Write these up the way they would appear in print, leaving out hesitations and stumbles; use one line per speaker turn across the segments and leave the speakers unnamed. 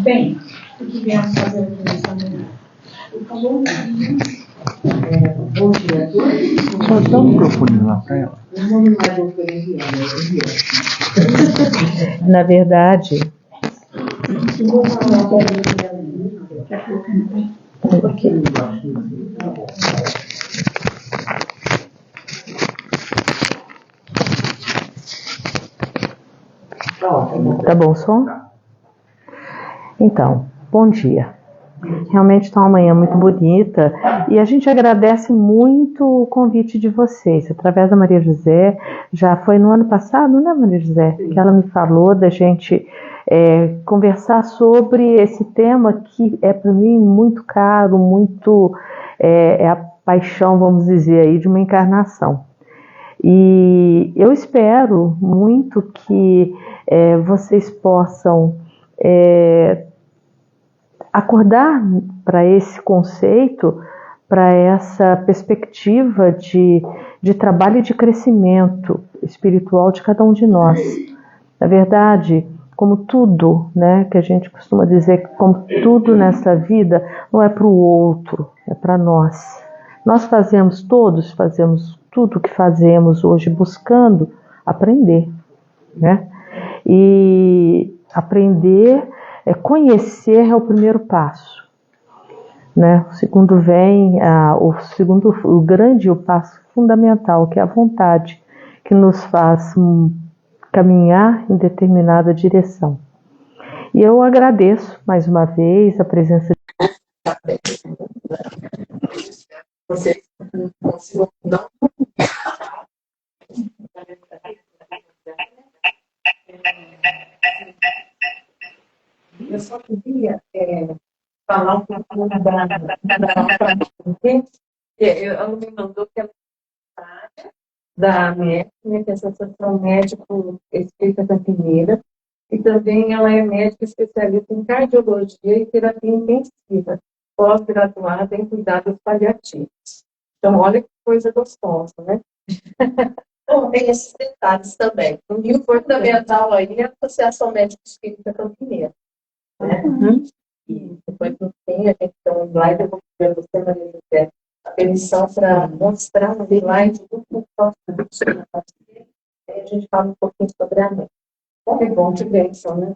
Bem, o que viemos fazer aqui nessa manhã? Por favor, bom dia a todos.
Só dá um microfone lá para ela.
Na verdade, tá bom o som? Então, bom dia. Realmente está uma manhã muito bonita e a gente agradece muito o convite de vocês, através da Maria José. Já foi no ano passado, né, Maria José? Que ela me falou da gente conversar sobre esse tema que é para mim muito caro, muito é a paixão, vamos dizer aí, de uma encarnação. E eu espero muito que vocês possam acordar para esse conceito, para essa perspectiva de trabalho e de crescimento espiritual de cada um de nós. Na verdade, como tudo, né, que a gente costuma dizer, como tudo nessa vida, não é para o outro, é para nós. Nós todos fazemos tudo o que fazemos hoje buscando aprender, né? E aprender, conhecer é o primeiro passo, né? O segundo o passo fundamental, que é a vontade, que nos faz caminhar em determinada direção. E eu agradeço mais uma vez a presença de vocês. Eu só queria falar um pouquinho ela me mandou que ela é da MEC, que é a Associação Médico Espírita Campineira, e também ela é médica especialista em cardiologia e terapia intensiva, pós-graduada em cuidados paliativos. Então, olha que coisa gostosa, né? Bom, tem esses detalhes também. E o fundamental aí é a Associação Médico Espírita Campineira. Né? Uhum. E depois no fim, a gente tem um slide, eu vou pedir a você, Maria José, a permissão para mostrar no slide do que a gente fala um pouquinho sobre a mente. Bom, é bom de bênção, né?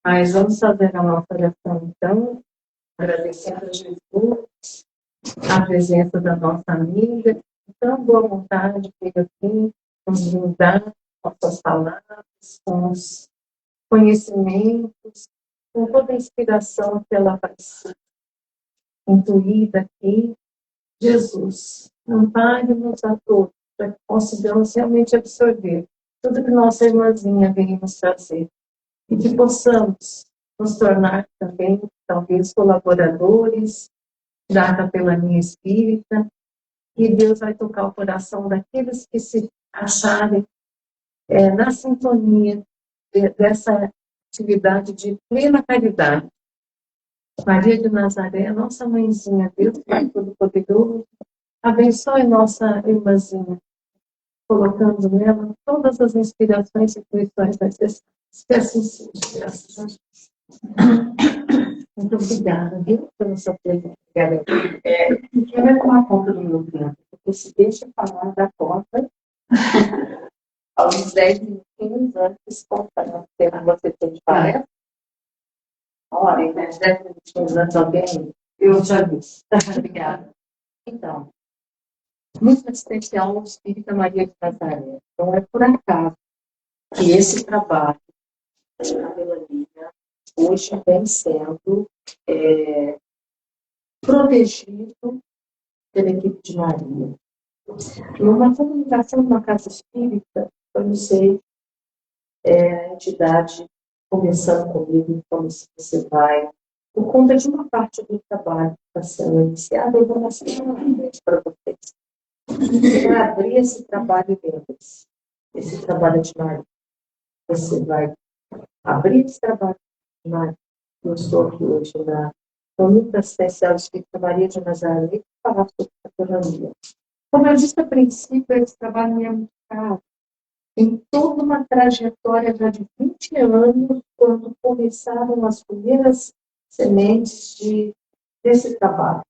Mas vamos fazer a nossa oração, então, agradecendo a Jesus, a presença da nossa amiga, tão boa vontade que ele aqui nos brindar com suas palavras, com os conhecimentos, com toda a inspiração que ela vai ser intuída aqui. Jesus, ampare-nos a todos, para que consigamos realmente absorver tudo que nossa irmãzinha veio nos trazer. E que possamos nos tornar também, talvez, colaboradores da capelania espírita, e Deus vai tocar o coração daqueles que se acharem na sintonia dessa atividade de plena caridade. Maria de Nazaré, nossa mãezinha, Deus Pai Todo-Poderoso, abençoe nossa irmãzinha, colocando nela todas as inspirações e intuições necessárias. Que assim seja, graças a Deus. Muito obrigada, viu, pela sua presença. Eu vou tomar conta do meu tempo, porque se deixa falar da conta aos 10 minutinhos antes, contando o tempo que você tem de palestra. Olha, 10 minutinhos antes alguém, eu já disse. Obrigada. Então, muito especial o Espírita Maria de Nazaré. Não é por acaso que esse trabalho de capelania hoje vem sendo protegido pela equipe de Maria. Numa comunicação de uma casa espírita, eu não sei, a entidade conversando comigo, como se você vai, por conta de uma parte do trabalho que está sendo iniciado, eu vou mostrar novamente para vocês. Você vai abrir esse trabalho deles, esse trabalho de Maria. Você vai abrir esse trabalho de Maria. Eu estou aqui hoje na Conduta Especial Espírita Maria de Nazaré para falar sobre a capelania. Como eu disse a princípio, esse trabalho me é muito caro. em toda uma trajetória já de 20 anos, quando começaram as primeiras sementes desse trabalho.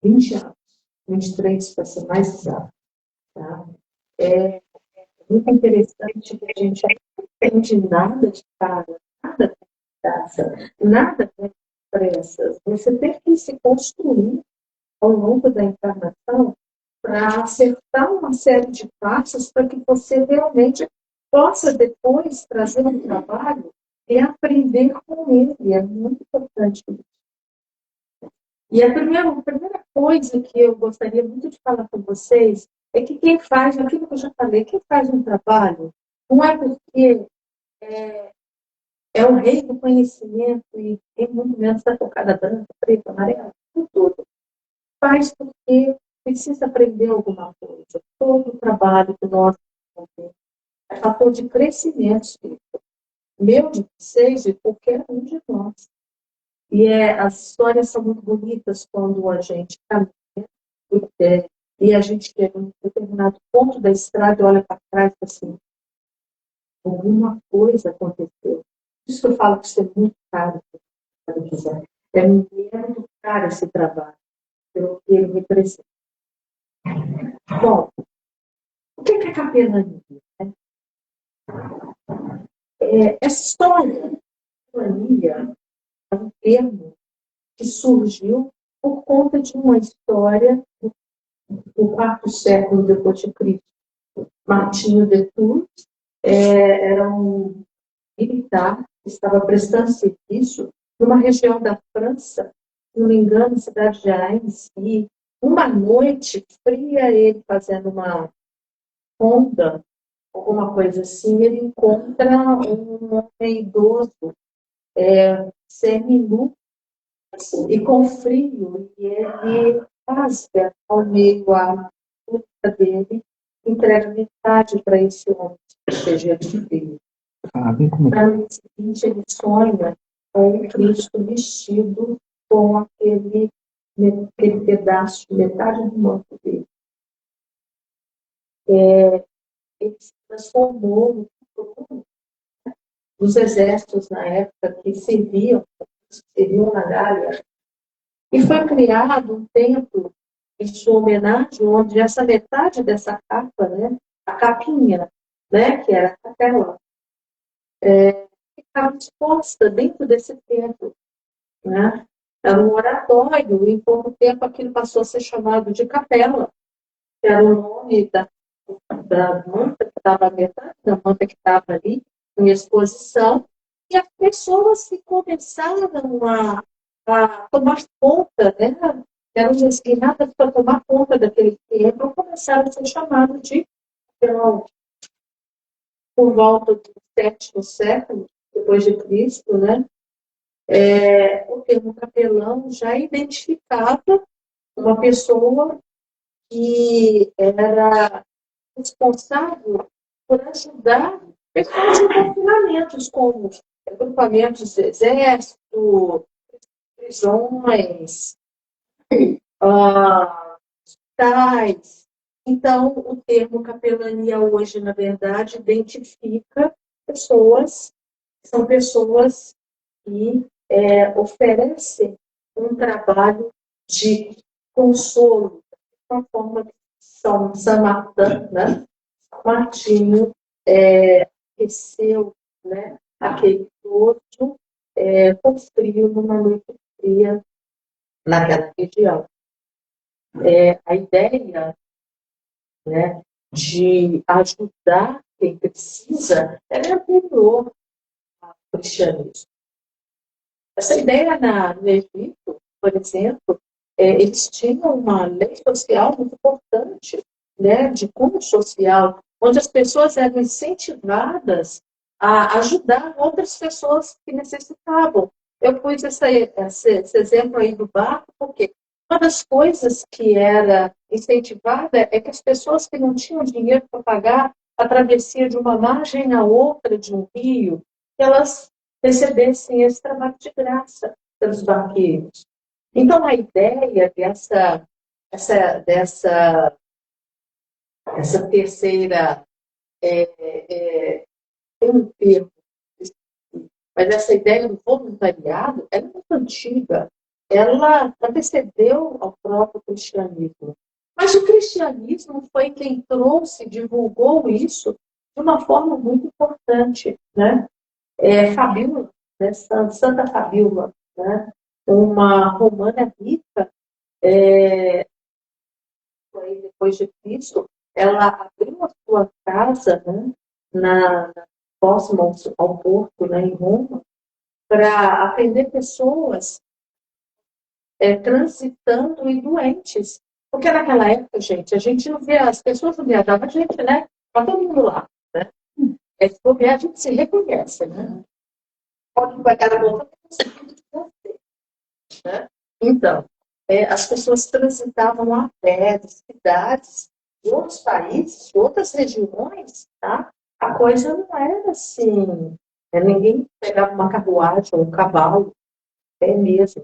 20 anos, 23 para ser mais exato. Tá? É muito interessante que a gente não entende nada de cara, nada de graça, nada de pressas. Você tem que se construir ao longo da encarnação para acertar uma série de passos para que você realmente possa depois trazer um trabalho e aprender com ele. É muito importante. E a primeira coisa que eu gostaria muito de falar com vocês é que quem faz, aquilo que eu já falei, quem faz um trabalho, não é porque é o rei do conhecimento e tem muito menos da tocada branca, preta, amarela, tudo. Faz porque precisa aprender alguma coisa. Todo o trabalho que nós fazemos é fator de crescimento espiritual. Meu de vocês e qualquer um de nós. E as histórias são muito bonitas quando a gente caminha e a gente chega em um determinado ponto da estrada e olha para trás e fala assim, alguma coisa aconteceu. Por isso que eu falo que isso é muito caro. É muito caro esse trabalho, pelo que ele representa. Bom, o que é capelania? Né? Essa história, capelania, é um termo que surgiu por conta de uma história do quarto século depois de Cristo. Martinho de Tours era um militar que estava prestando serviço numa região da França, se não me engano, cidade de Reims, e uma noite fria, ele fazendo uma ronda, alguma coisa assim, ele encontra um homem idoso, semi-nu e com frio, e ele rasga ao meio a luta dele, entrega metade para esse homem proteger de frio. Na noite seguinte, ele sonha com o Cristo vestido com aquele pedaço de metade do manto dele. Ele se transformou nos exércitos na época que serviam na Gália. E foi criado um templo em sua homenagem, onde essa metade dessa capa, né, a capinha, né, que era a capela, ficava exposta dentro desse templo. Né? Era um oratório, e em pouco tempo aquilo passou a ser chamado de capela, que era o nome da manta que estava à metade, da manta que estava ali em exposição, e as pessoas que começaram a tomar conta, né? Eram designadas para tomar conta daquele templo, começaram a ser chamados de capelão. Por volta do sétimo século depois de Cristo, né? O termo capelão já identificava uma pessoa que era responsável por ajudar pessoas em confinamentos, como agrupamentos de exército, prisões, hospitais. Então, o termo capelania hoje, na verdade, identifica pessoas, são pessoas que oferecem um trabalho de consolo, uma forma de São Martin, né? São Martinho aqueceu, né, aquele outro com frio numa noite fria naquela região. A ideia, né, de ajudar quem precisa é anterior ao cristianismo. Essa ideia no Egito, por exemplo, eles tinham uma lei social muito importante, né, de cunho social, onde as pessoas eram incentivadas a ajudar outras pessoas que necessitavam. Eu pus esse exemplo aí do barco, porque uma das coisas que era incentivada é que as pessoas que não tinham dinheiro para pagar a travessia de uma margem à outra de um rio, elas recebessem esse trabalho de graça pelos barqueiros. Então, a ideia dessa terceira tem um termo, mas essa ideia do voluntariado ela é muito antiga. Ela antecedeu ao próprio cristianismo. Mas o cristianismo foi quem trouxe, divulgou isso de uma forma muito importante, né? Fabíola, né? Santa Fabíola, né? Uma romana rica, depois de Cristo, ela abriu a sua casa, né? Próximo ao porto, né? Em Roma, para atender pessoas transitando e doentes. Porque naquela época, gente, a gente não via, as pessoas não viajavam, a gente, né? Para todo mundo lá, né? Se bobear, a gente se reconhece, né? Pode pagar a boca, né? Então, as pessoas transitavam a pé de cidades, de outros países, de outras regiões, tá? A coisa não era assim, ninguém pegava uma carruagem ou um cavalo, mesmo,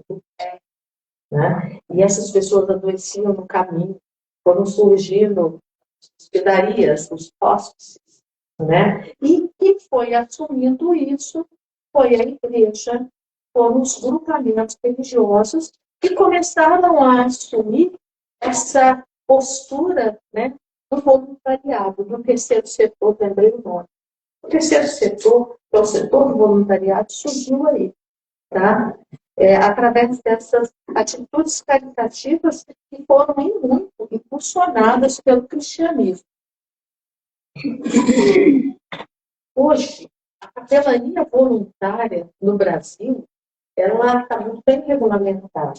né? E essas pessoas adoeciam no caminho, foram surgindo hospedarias, os hóspices, né? E quem foi assumindo isso foi a igreja, foram os grupamentos religiosos que começaram a assumir essa postura, né, do voluntariado, do terceiro setor, lembrei o nome. O terceiro setor, que é o setor do voluntariado, surgiu aí, tá? Através dessas atitudes caritativas que foram muito impulsionadas pelo cristianismo. Hoje, a capelania voluntária no Brasil, ela está muito bem regulamentada.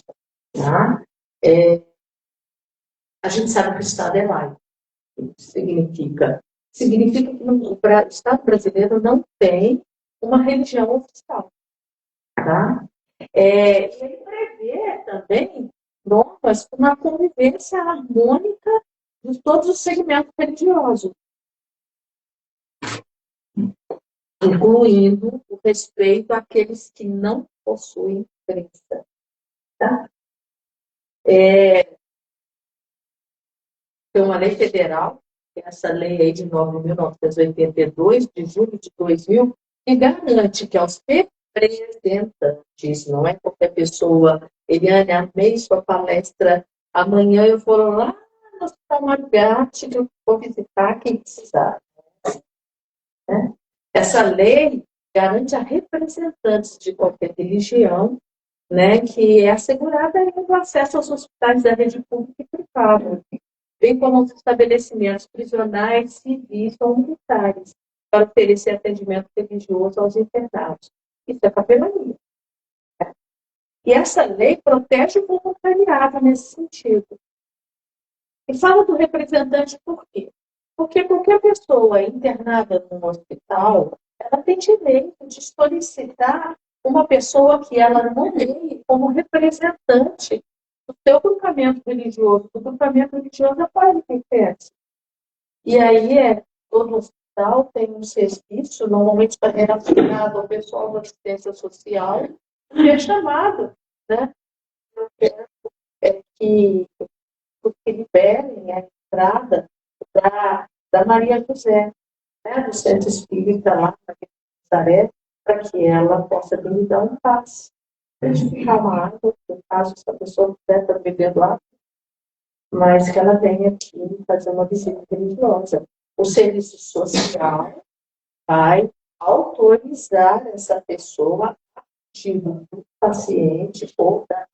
Tá? A gente sabe que o Estado é laico. O que significa? Significa que o Estado brasileiro não tem uma religião oficial. Tá? E ele prevê também normas para uma convivência harmônica de todos os segmentos religiosos, incluindo o respeito àqueles que não possuem crença. Tá? Tem uma lei federal, essa lei aí de 9.982, de julho de 2000, que garante que aos representantes, não é qualquer pessoa, Eliane, amei sua palestra, amanhã eu vou lá no Hospital Margate, que eu vou visitar quem precisar. Né? Essa lei garante a representantes de qualquer religião, né, que é assegurada o acesso aos hospitais da rede pública e privada, bem como aos estabelecimentos prisionais, civis ou militares, para oferecer atendimento religioso aos internados. Isso é capelania. E essa lei protege o voluntariado nesse sentido. E fala do representante por quê? Porque qualquer pessoa internada num hospital, ela tem direito de solicitar uma pessoa que ela nomeie como representante do seu grupamento religioso, do grupamento religioso da qual ele pertence. E aí, todo hospital tem um serviço, normalmente está relacionado ao pessoal da assistência social, que é chamado, né? Que liberem a entrada da Maria José, né? Do Centro Espírita lá, para que ela possa vir dar um passe. Deixa uma água, no caso, se a pessoa quiser estar bebendo água, mas que ela venha aqui fazer uma visita religiosa. O serviço social vai autorizar essa pessoa a partir do paciente ou da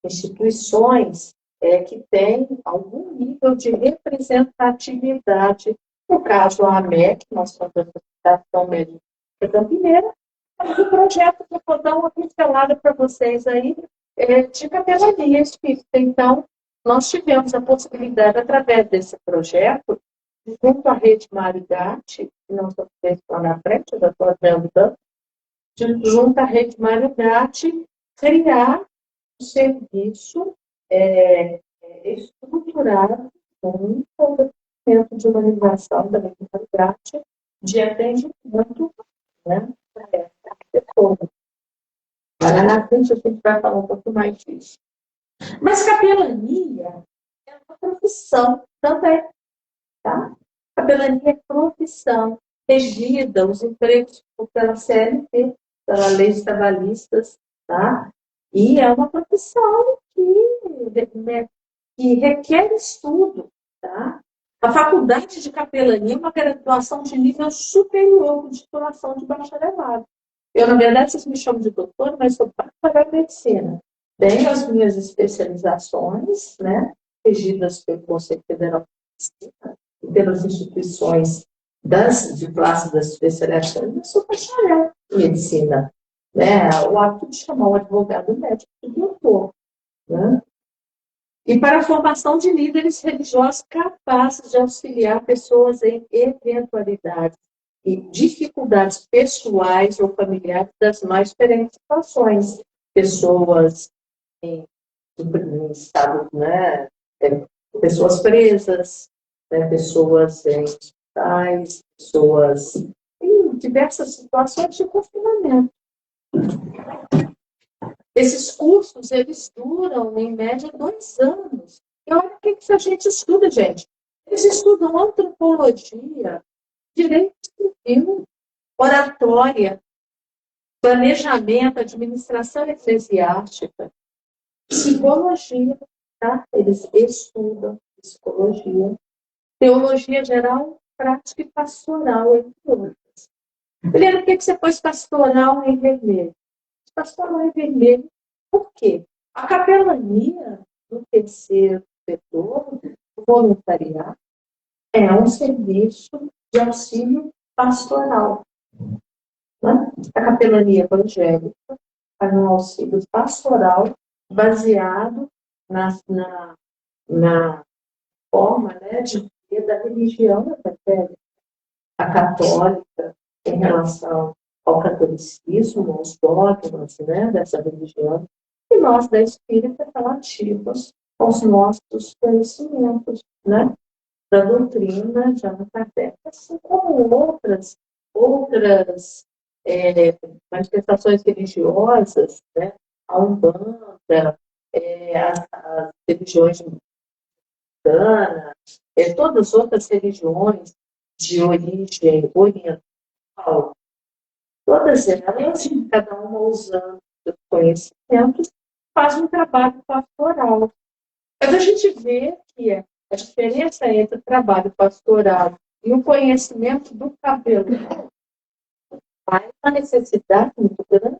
instituições que têm algum nível de representatividade. No caso, a AMEC, nós somos a Associação Médica Campineira, o projeto que eu vou dar uma pincelada para vocês aí de capelania espírita. Então, nós tivemos a possibilidade, através desse projeto, junto à Rede Mário Gatti, que não estou lá na frente, eu já estou ajudando, junto à Rede Mário Gatti, criar um serviço estruturado com um desenvolvimento de humanização da Rede Mário Gatti, de atendimento, né, para essa pessoa. Agora, na frente, a gente vai falar um pouco mais disso. Mas capelania é uma profissão também. Tá? Capelania é profissão regida, os empregos pela CLT, pela lei de trabalhistas, tá? E é uma profissão que requer estudo, tá? A faculdade de capelania é uma graduação de nível superior, com titulação de bacharelado. Eu, na verdade, vocês me chamam de doutor, mas sou bacharel em medicina. Tenho as minhas especializações, né, regidas pelo Conselho Federal de Medicina, e pelas instituições de classe das especializações, eu sou bacharel em medicina. Né? O hábito de chamar o advogado médico de doutor. Né? E para a formação de líderes religiosos capazes de auxiliar pessoas em eventualidades e dificuldades pessoais ou familiares das mais diferentes situações. Pessoas em estado, né? Pessoas presas, né? Pessoas em hospitais, pessoas em diversas situações de confinamento. Esses cursos, eles duram, em média, 2 anos. E olha o que a gente estuda, gente. Eles estudam antropologia, direito civil, oratória, planejamento, administração eclesiástica, psicologia, tá? Eles estudam psicologia, teologia geral, prática e pastoral, entre outras. Helena, por que você pôs pastoral em vermelho? Pastoral em vermelho, por quê? A capelania do terceiro setor, o voluntariado, é um serviço de auxílio pastoral. Né? A capelania evangélica faz um auxílio pastoral baseado na forma, né, de vida da religião evangélica. A católica, em relação ao catolicismo, aos dogmas, né, dessa religião, e nós da espírita relativos aos nossos conhecimentos, né, da doutrina de Allan Kardec, assim como outras manifestações religiosas, né, a Umbanda, as religiões muçulmanas, todas as outras religiões de origem oriental, todas elas, cada uma usando seus conhecimentos, faz um trabalho pastoral. Mas a gente vê que a diferença entre o trabalho pastoral e o conhecimento do cabelo há uma necessidade muito grande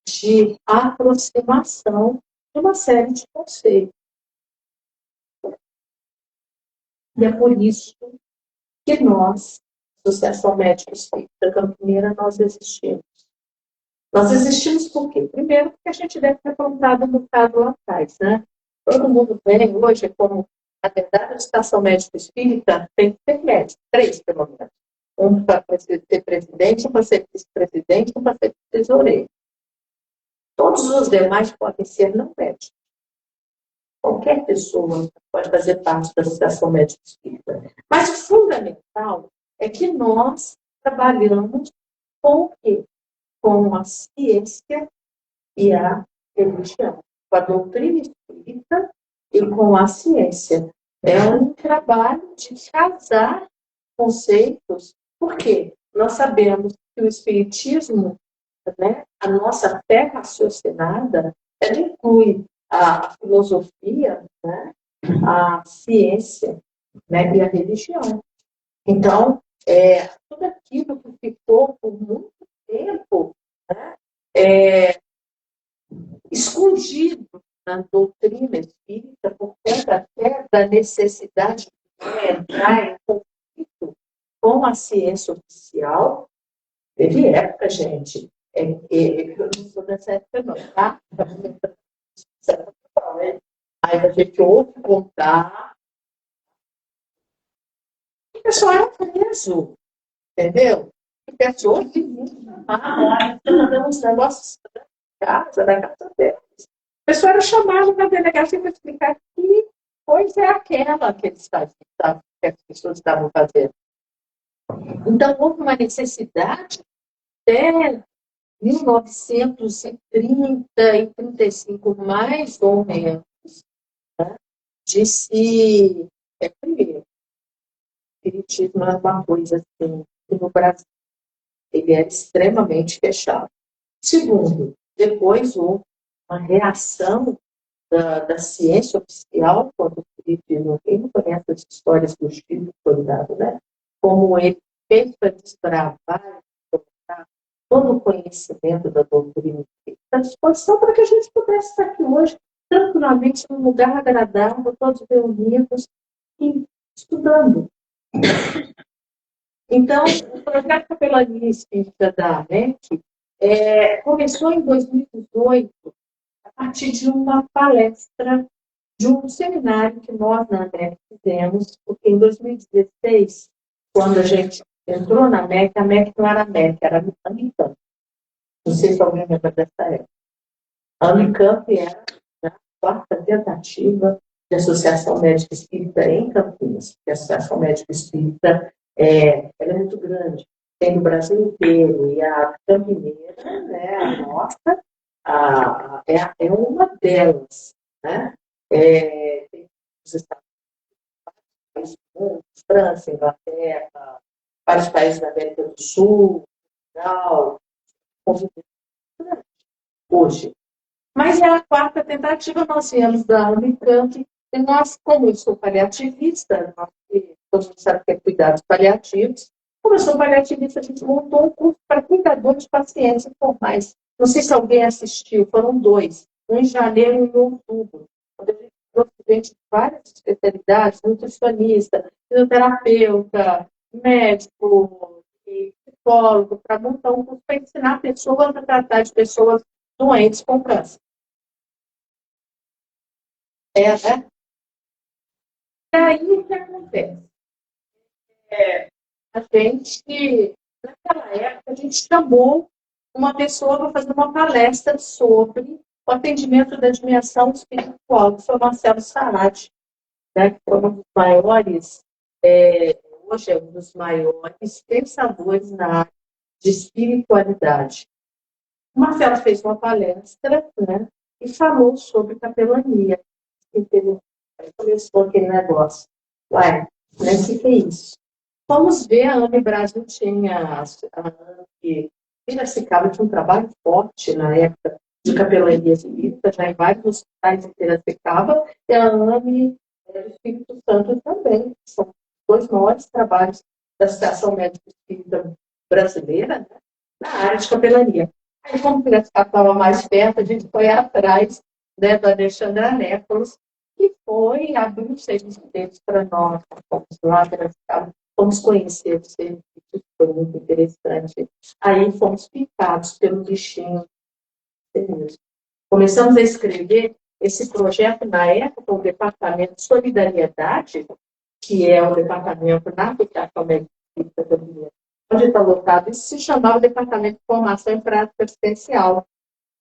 de aproximação de uma série de conceitos. E é por isso que nós, Associação Médica Espírita Campineira, nós existimos. Nós existimos por quê? Primeiro, porque a gente deve ter plantado um bocado lá atrás, né? Todo mundo vem hoje, como, na verdade, a Associação Médica Espírita tem que ter médico, 3 pelo menos. Um para ser presidente, um para ser vice-presidente, um para ser tesoureiro. Todos os demais podem ser não médicos. Qualquer pessoa pode fazer parte da Associação Médica Espírita. Mas o fundamental é que nós trabalhamos com o quê? Com a ciência e a religião, com a doutrina espírita e com a ciência. É um trabalho de casar conceitos, porque nós sabemos que o espiritismo, né, a nossa fé raciocinada, ela inclui a filosofia, né, a ciência, né, e a religião. Então, tudo aquilo que ficou por muito tempo, né, escondido na doutrina espírita, por conta até da necessidade de entrar em conflito com a ciência oficial. Teve época, gente, eu não sou dessa época não, tá? Aí a gente ouve contar, o pessoal é preso, entendeu? E pessoas que vêm chamar lá, mandando uns negócios da casa deles. O pessoal era chamado na delegacia para explicar que coisa é aquela que que as pessoas estavam fazendo. Então, houve uma necessidade até 1930 e 35, mais ou menos, né, de se, primeiro, espiritismo é uma coisa assim, que no Brasil ele é extremamente fechado. Segundo, depois houve uma reação da ciência oficial quando o espiritismo, quem não conhece as histórias do Chico, cuidado, né? Como ele fez para desbravar todo o conhecimento da doutrina à disposição para que a gente pudesse estar aqui hoje, tranquilamente, num lugar agradável, todos reunidos e estudando. Então, o projeto Capelania Espírita da ANEC começou em 2018, a partir de uma palestra, de um seminário que nós na ANEC fizemos, porque em 2016, quando a gente entrou na MEC, a MEC não era a MEC, era a Unicamp. Não sei se alguém lembra dessa época. A Unicamp era a quarta tentativa de Associação Médica Espírita em Campinas, porque a Associação Médica Espírita ela é muito grande, tem no Brasil inteiro, e a Campineira, né, a nossa, é uma delas. Né? Tem os Estados Unidos, França, Inglaterra, vários países da América do Sul, Portugal, hoje. Mas é a quarta tentativa, nós viemos da Unicamp, e nós, como eu sou paliativista, todo mundo sabe que é cuidados paliativos, como eu sou paliativista, a gente montou um curso para cuidadores de pacientes informais. Não sei se alguém assistiu, foram 2, um em janeiro e um em outubro, onde a gente trouxe gente de várias especialidades, nutricionista, fisioterapeuta, médico e psicólogo, para montar um curso para ensinar pessoas a tratar de pessoas doentes com câncer. Né? E aí o que acontece? A gente, naquela época, a gente chamou uma pessoa para fazer uma palestra sobre o atendimento da dimensão espiritual, que foi o Marcelo Sarati, né, que foi um dos maiores, hoje é um dos maiores pensadores na área de espiritualidade. O Marcelo fez uma palestra, né, e falou sobre capelania. Aí começou aquele negócio. Ué, mas o que é isso? Vamos ver, a AME Brasil tinha, a AME Piracicaba tinha um trabalho forte na época de capelania espírita, já em vários hospitais de Piracicaba, e a AME do Espírito Santo também. São 2 maiores trabalhos da Associação Médica Espírita Brasileira, né, na área de capelania. Aí, como Piracicaba estava mais perto, a gente foi atrás, né, do Alexandre Anépolis, que foi abrir os serviços deles para nós. Fomos lá, fomos conhecer os serviços, foi muito interessante. Aí fomos picados pelo bichinho. Começamos a escrever esse projeto, na época, o Departamento de Solidariedade, que é o departamento da Associação Médica Espírita Brasileira, onde está lotado, isso se chamava Departamento de Formação e Prática Assistencial.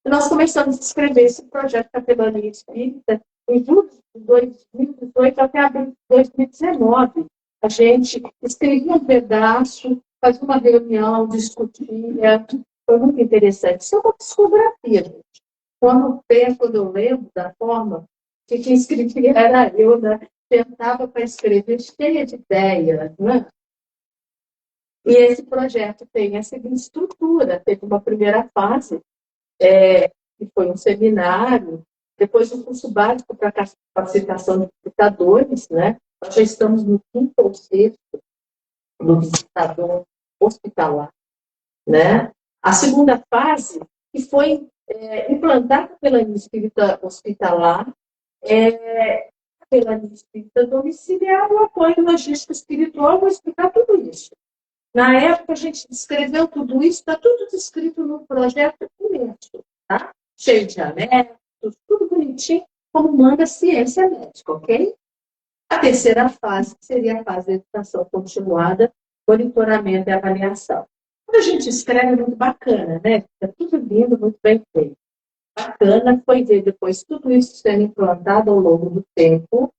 E nós começamos a escrever esse projeto Capelania Espírita em julho de 2018 até abril de 2019. A gente escrevia um pedaço, fazia uma reunião, discutia. Foi muito interessante. Isso é uma psicografia, gente. Quando eu lembro da forma que quem escrevia era eu, né? Tentava para escrever cheia de ideias, né? E esse projeto tem a seguinte estrutura. Teve uma primeira fase, que foi um seminário, depois um curso básico para capacitação de visitadores, né? Nós já estamos no 5º ou 6º no visitador hospitalar, né? A segunda fase, que foi implantar a capelania espírita hospitalar, a capelania espírita domiciliar, o apoio logístico espiritual, vou explicar tudo isso. Na época, a gente descreveu tudo isso, está tudo descrito no projeto imenso, tá? Cheio de anexos, tudo bonitinho, como manda a ciência médica, ok? A terceira fase seria a fase da educação continuada, monitoramento e avaliação. Quando a gente escreve, é muito bacana, né? Fica tudo lindo, muito bem feito. Bacana foi ver depois tudo isso sendo implantado ao longo do tempo,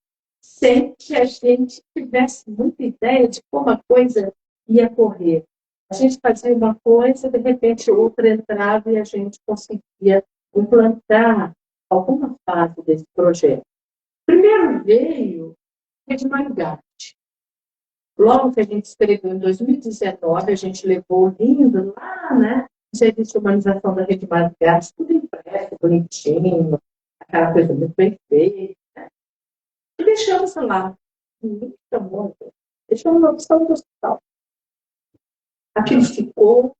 sem que a gente tivesse muita ideia de como a coisa ia correr. A gente fazia uma coisa, de repente outra entrava e a gente conseguia implantar alguma fase desse projeto. Primeiro veio Edmar Gatti. Logo que a gente escreveu em 2019, a gente levou lindo lá, né? O Serviço de Humanização da Rede Madrigados, tudo impresso, bonitinho, aquela coisa muito bem feita. Né? E deixamos lá. Ninguém chamou, deixamos na opção do hospital. Aquilo ficou,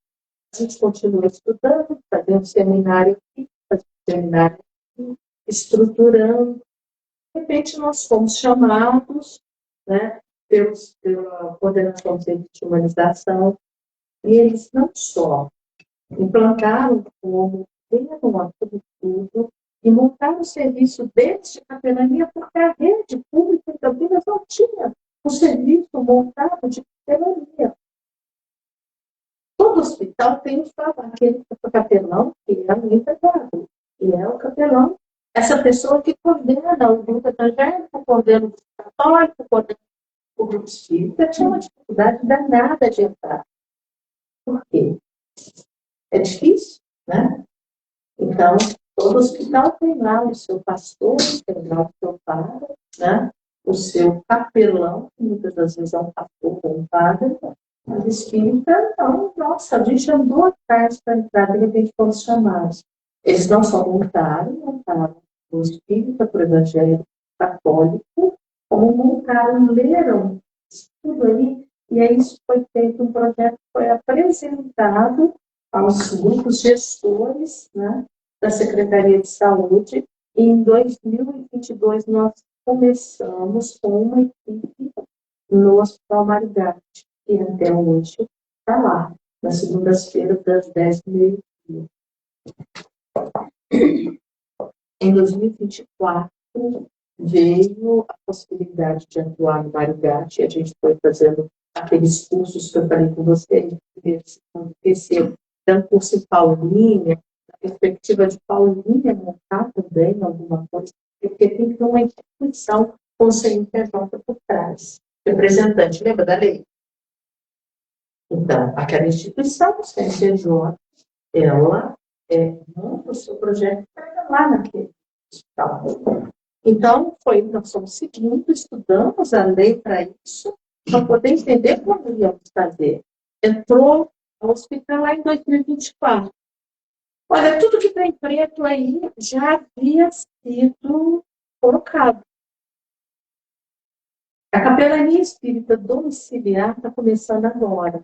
a gente continuou estudando, fazendo seminário aqui, estruturando. De repente, nós fomos chamados, né, pela Coordenação de Humanização, e eles não só implantaram como deram aquilo tudo e montaram o serviço deles de capelania, porque a rede pública em Campinas não tinha um serviço montado de capelania. Todo hospital tem aquele capelão que é o integrado, que é o capelão, essa pessoa que coordena o grupo evangélico, coordena o grupo católico, coordena o grupo espírita, tinha uma dificuldade danada de entrar. Por quê? É difícil, né? Então, todo hospital tem lá o seu pastor, tem lá o seu padre, né? O seu capelão, que muitas das vezes é um pastor ou um padre, mas espírita, não, nossa, a gente andou atrás para entrar, de repente fomos chamados. Eles não só montaram o espírita para o evangelho católico, como montaram, leram tudo aí, e aí isso foi feito, um projeto que foi apresentado aos grupos gestores, né, da Secretaria de Saúde, e em 2022 nós começamos com uma equipe no Hospital Marigatti, que até hoje está lá, nas segundas-feiras, das 10h. Em 2024, veio a possibilidade de atuar no Marigatti, a gente foi fazendo aqueles cursos que eu falei com vocês, dando curso em Paulínia, a perspectiva de Paulínia montar também alguma coisa, porque tem que ter uma instituição com o CNPJ por trás. Representante, lembra da lei? Então, aquela instituição, o CNPJ, ela monta o seu projeto para lá naquele hospital. Então, nós fomos seguindo, estudamos a lei para isso, para poder entender como íamos fazer. Entrou ao hospital lá em 2024. Olha, tudo que está em preto aí já havia sido colocado. A capelania espírita domiciliar está começando agora.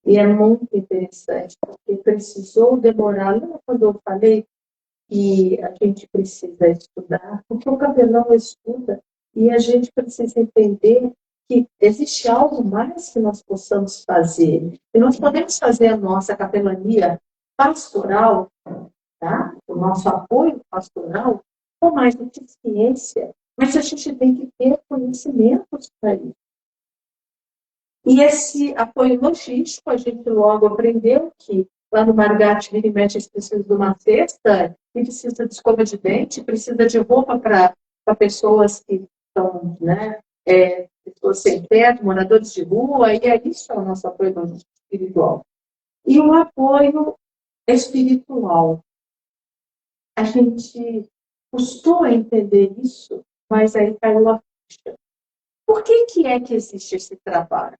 E é muito interessante, porque precisou demorar. Lembra quando eu falei que a gente precisa estudar? Porque o capelão estuda e a gente precisa entender que existe algo mais que nós possamos fazer. E nós podemos fazer a nossa capelania pastoral, tá? O nosso apoio pastoral, com mais eficiência. Mas a gente tem que ter conhecimentos para isso. E esse apoio logístico, a gente logo aprendeu que lá no Marigatti, vira e mexe, eles precisam de uma cesta, e precisa de escova de dente, precisa de roupa para pessoas que estão, né, pessoas sem teto, moradores de rua, e é isso o nosso apoio logístico espiritual. E o apoio espiritual. A gente custou a entender isso, mas aí caiu a ficha. Por que é que existe esse trabalho?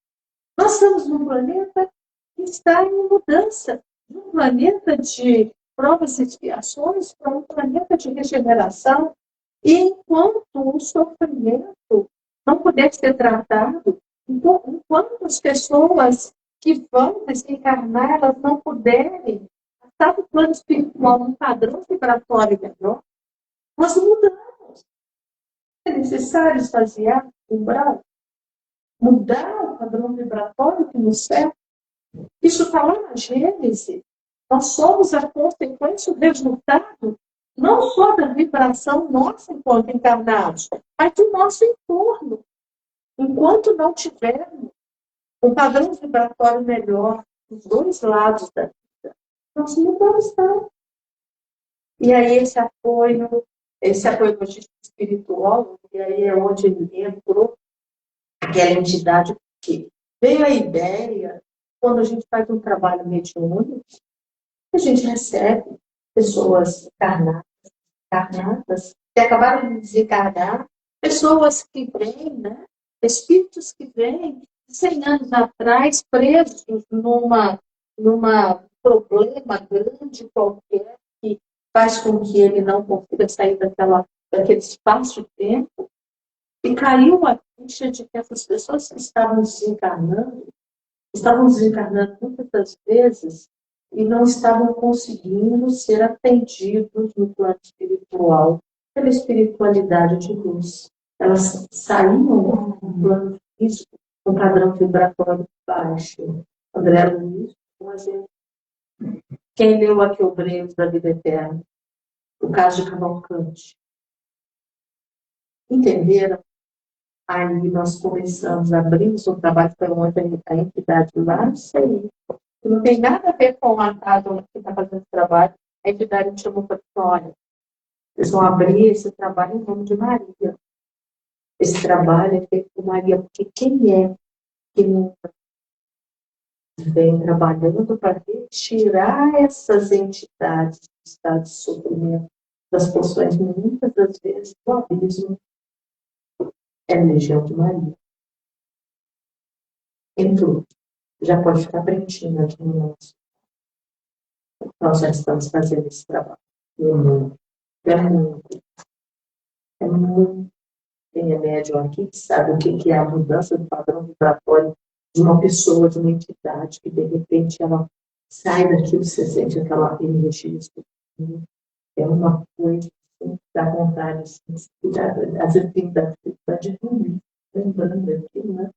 Nós estamos num planeta que está em mudança, num planeta de provas e expiações para um planeta de regeneração. E enquanto o sofrimento não puder ser tratado, enquanto as pessoas que vão desencarnar, elas não puderem passar do plano espiritual num padrão vibratório melhor, nós mudamos. É necessário esvaziar o umbral, mudar o padrão vibratório que nos serve. Isso está lá na Gênese. Nós somos a consequência, o resultado, não só da vibração nossa enquanto encarnados, mas do nosso entorno. Enquanto não tivermos um padrão vibratório melhor dos dois lados da vida, nós não vamos estar. E aí esse apoio logístico espiritual, e aí é onde ele entrou, aquela entidade que veio a ideia, quando a gente faz um trabalho mediúnico, a gente recebe pessoas encarnadas, que acabaram de desencarnar, pessoas que vêm, né,
espíritos que vêm 100 anos atrás, presos numa problema grande qualquer, que faz com que ele não consiga sair daquele espaço-tempo, e caiu a ficha de que essas pessoas que estavam desencarnando muitas das vezes e não estavam conseguindo ser atendidos no plano espiritual, pela espiritualidade de luz. Elas saíam do plano físico com um padrão vibratório baixo. André Luiz, um exemplo. Quem leu aqui Obreiros da Vida Eterna? O caso de Cavalcante. Entenderam? Aí nós começamos, abrimos um trabalho para outra entidade lá, isso aí. Não tem nada a ver com a casa que está fazendo esse trabalho. A entidade me chamou para olha, eles vão abrir esse trabalho em nome de Maria. Esse trabalho é feito por Maria, porque quem é que não vem trabalhando para retirar essas entidades do estado de sofrimento, das porções, muitas das vezes, do abismo, é a Legião de Maria. Entrou. Já pode ficar prentinho aqui no nosso. Nós já estamos fazendo esse trabalho. É muito. Tem remédio aqui que sabe o que é a mudança do padrão vibratório de uma pessoa, de uma entidade, que de repente ela sai daquilo, você sente aquela energia. É uma coisa assim, que dá vontade, assim, às vezes tem dificuldade de dormir, lembrando daquilo, né?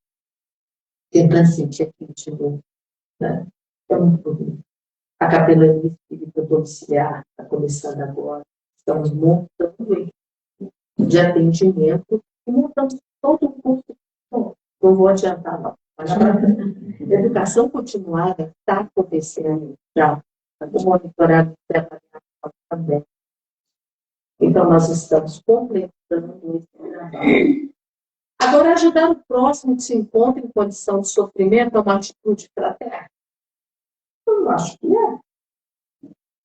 Tentando sentir aquilo de novo, né? É muito bonito. A capelania espírita domiciliar está começando agora. Estamos montando ele de atendimento e montamos todo o curso. Bom, não vou adiantar, não. Mas a educação continuada está acontecendo já. O monitorado também. Então, nós estamos completando esse trabalho. Agora, ajudar o próximo que se encontra em condição de sofrimento é uma atitude fraterna? Eu acho que é.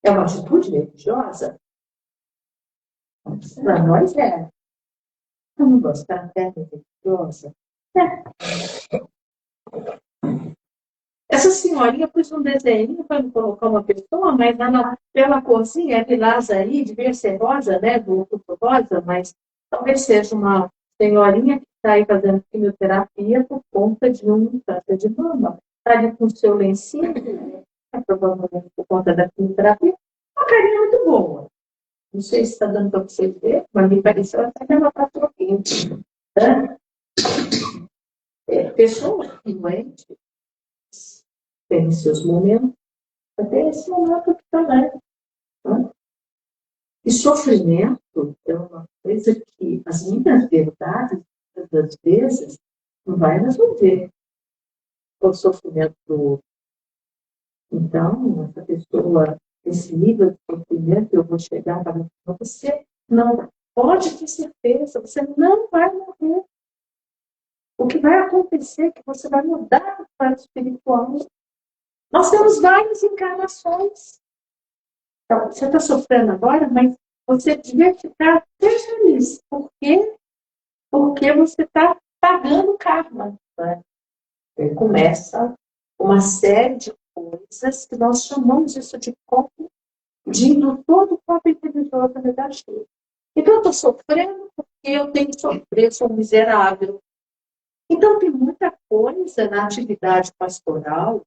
É uma atitude religiosa? Para nós é. Não gostar fraterna e religiosa? É. Essa senhorinha pôs um desenho para me colocar uma pessoa, mas pela corzinha é lilás aí, devia ser rosa, né? Do outro rosa, mas talvez seja uma senhorinha que está aí fazendo quimioterapia por conta de um câncer de mama. Está ali com o seu lencinho, provavelmente por conta da quimioterapia, uma carinha muito boa. Não sei se está dando para vocês ver, mas me pareceu até que ela está troquinha. Pessoas doentes têm seus momentos, até esse momento que também. Né? E sofrimento é uma coisa que as minhas verdades, muitas vezes, não vai resolver o sofrimento do outro. Então, essa pessoa, esse nível de sofrimento, eu vou chegar para você, não pode ter certeza, você não vai morrer. O que vai acontecer é que você vai mudar para o plano espiritual. Nós temos várias encarnações. Então, você está sofrendo agora, mas você devia ficar até feliz. Por quê? Porque você está pagando karma. Né? E começa uma série de coisas que nós chamamos isso de copo, de indutor do copo religioso negativo. Então, eu estou sofrendo porque eu tenho que sofrer, sou miserável. Então, tem muita coisa na atividade pastoral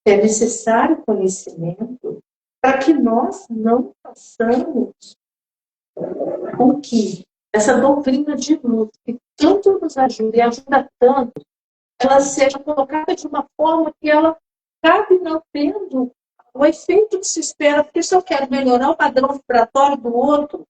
que é necessário conhecimento para que nós não façamos com que essa doutrina de luz, que tanto nos ajuda e ajuda tanto, ela seja colocada de uma forma que ela acabe não tendo o efeito que se espera, porque se eu quero melhorar o padrão vibratório do outro,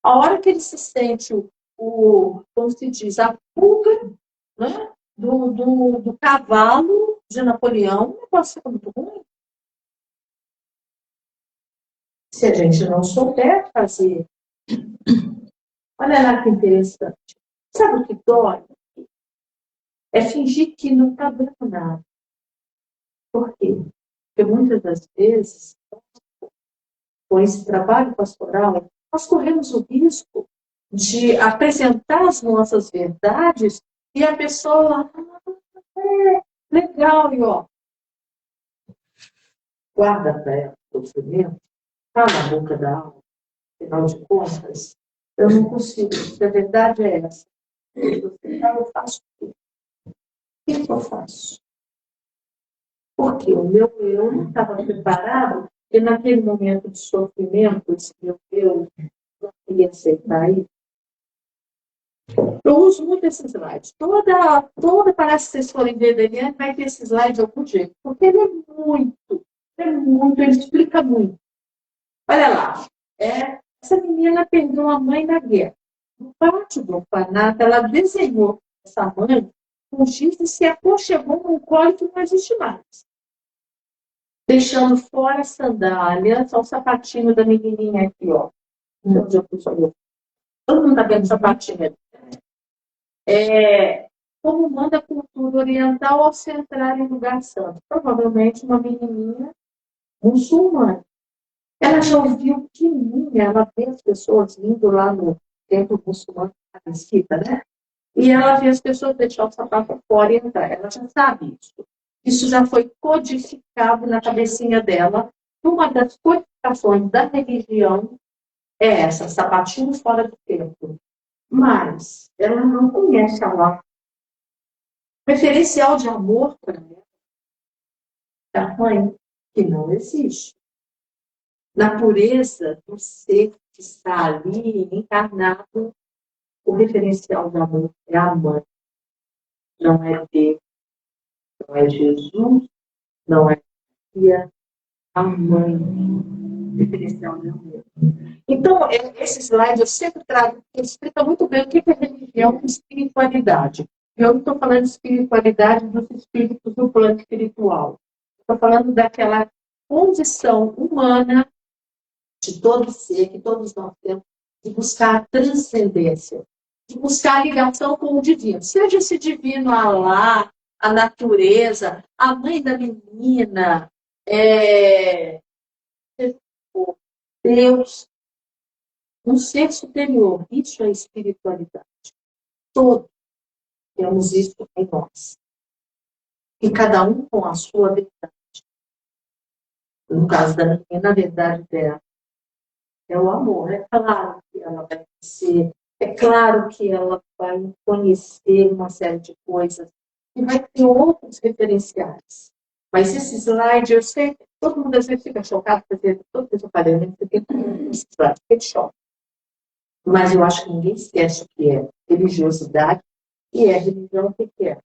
a hora que ele se sente como se diz, a pulga, né, do cavalo de Napoleão, o negócio é muito ruim. Se a gente não souber fazer. Olha lá que interessante. Sabe o que dói? É fingir que não está vendo nada. Por quê? Porque muitas das vezes, com esse trabalho pastoral, nós corremos o risco de apresentar as nossas verdades E a pessoa, legal, e ó, guarda para ela o sofrimento, cala a boca da alma, afinal de contas, eu não consigo, se a verdade é essa. Eu faço tudo. O que eu faço? Porque o meu eu não estava preparado, e naquele momento de sofrimento, esse meu eu não queria aceitar isso. Eu uso muito esse slide. Toda parece que vocês forem ver dele, vai ter esse slide de algum jeito. Porque ele ele explica muito. Olha lá, essa menina perdeu a mãe na guerra. No pátio do orfanato, ela desenhou essa mãe com giz e se aconchegou num colo que não existe mais. Deixando fora a sandália, só o sapatinho da menininha aqui, ó. Todo mundo está vendo o sapatinho. Como manda a cultura oriental ao se entrar em lugar santo. Provavelmente uma menininha muçulmana. Ela já ouviu pequenininha, ela vê as pessoas indo lá no templo muçulmano, na mesquita, né? E ela vê as pessoas deixar o sapato fora e entrar. Ela já sabe isso. Isso já foi codificado na cabecinha dela. Uma das codificações da religião é essa, sapatinho fora do templo. Mas ela não conhece Allah. Referencial de amor para ela da mãe, que não existe. Na pureza do ser que está ali encarnado, o referencial de amor é a mãe. Não é Deus, não é Jesus, não é Maria, a mãe. Referencial de amor. Então, esse slide eu sempre trago, porque explica muito bem o que é religião e espiritualidade. Eu não estou falando de espiritualidade dos espíritos do plano espiritual. Estou falando daquela condição humana de todo ser, que todos nós temos, de buscar a transcendência, de buscar a ligação com o divino. Seja esse divino Alá, a natureza, a mãe da menina, Deus, um ser superior. Isso é espiritualidade. Todos temos isso em nós. E cada um com a sua verdade. No caso da menina, a verdade dela é o amor. É claro que ela vai crescer, é claro que ela vai conhecer uma série de coisas e vai ter outros referenciais. Mas esse slide, eu sei que todo mundo às vezes fica chocado, porque todo mundo falei, você tem esse slide, fica de choque. Mas eu acho que ninguém esquece o que é religiosidade e é religião, o que é?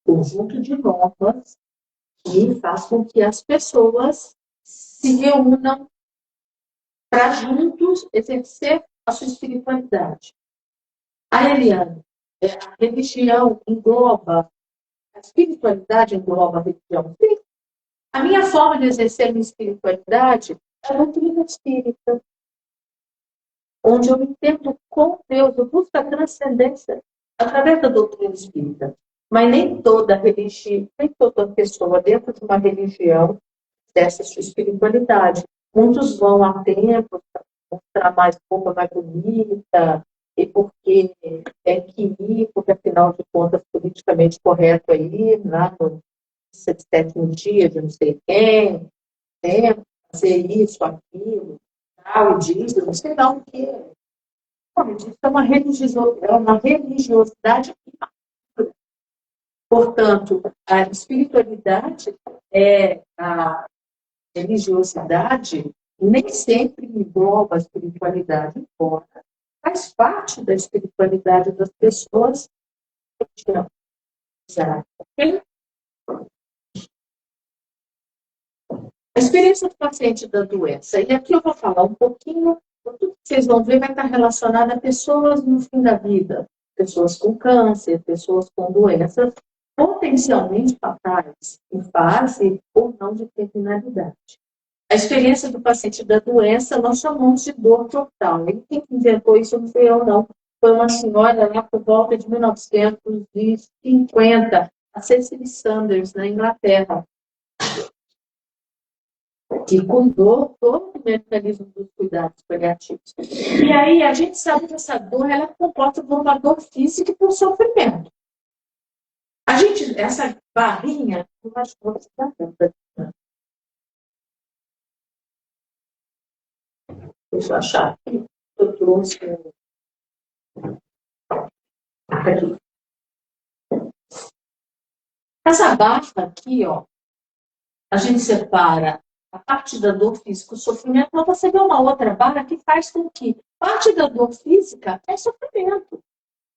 Conjunto de normas que faz com que as pessoas se reúnam para juntos exercer a sua espiritualidade. A Eliane, a religião engloba, a espiritualidade engloba a religião. Sim. A minha forma de exercer a minha espiritualidade é a doutrina espírita, onde eu me entendo com Deus, eu busco a transcendência através da doutrina espírita. Mas nem toda religião, nem toda pessoa dentro de uma religião exerce a sua espiritualidade. Muitos vão a templos para mostrar mais roupa mais bonita, e porque é que ir, porque afinal de contas, politicamente correto aí, lá no 7º dia de não sei quem, fazer isso, aquilo, tal, disso, não sei lá o que. Isso é uma religiosidade imatura. Portanto, a espiritualidade a religiosidade nem sempre engloba a espiritualidade, embora faz parte da espiritualidade das pessoas. A experiência do paciente da doença. E aqui eu vou falar um pouquinho, tudo que vocês vão ver vai estar relacionado a pessoas no fim da vida, pessoas com câncer, pessoas com doenças potencialmente fatais, em fase ou não de terminalidade. A experiência do paciente da doença nós chamamos de dor total. E quem inventou isso não foi eu, não. Foi uma senhora lá por volta de 1950, a Cecily Saunders, na Inglaterra, que cuidou todo o mecanismo dos cuidados paliativos. E aí a gente sabe que essa dor ela comporta uma dor física e por sofrimento. Essa barrinha, eu acho que você está vendo. Deixa eu achar aqui. Eu trouxe aqui. Essa barra aqui, ó, a gente separa a parte da dor física, o sofrimento, mas você vê uma outra barra que faz com que parte da dor física é sofrimento.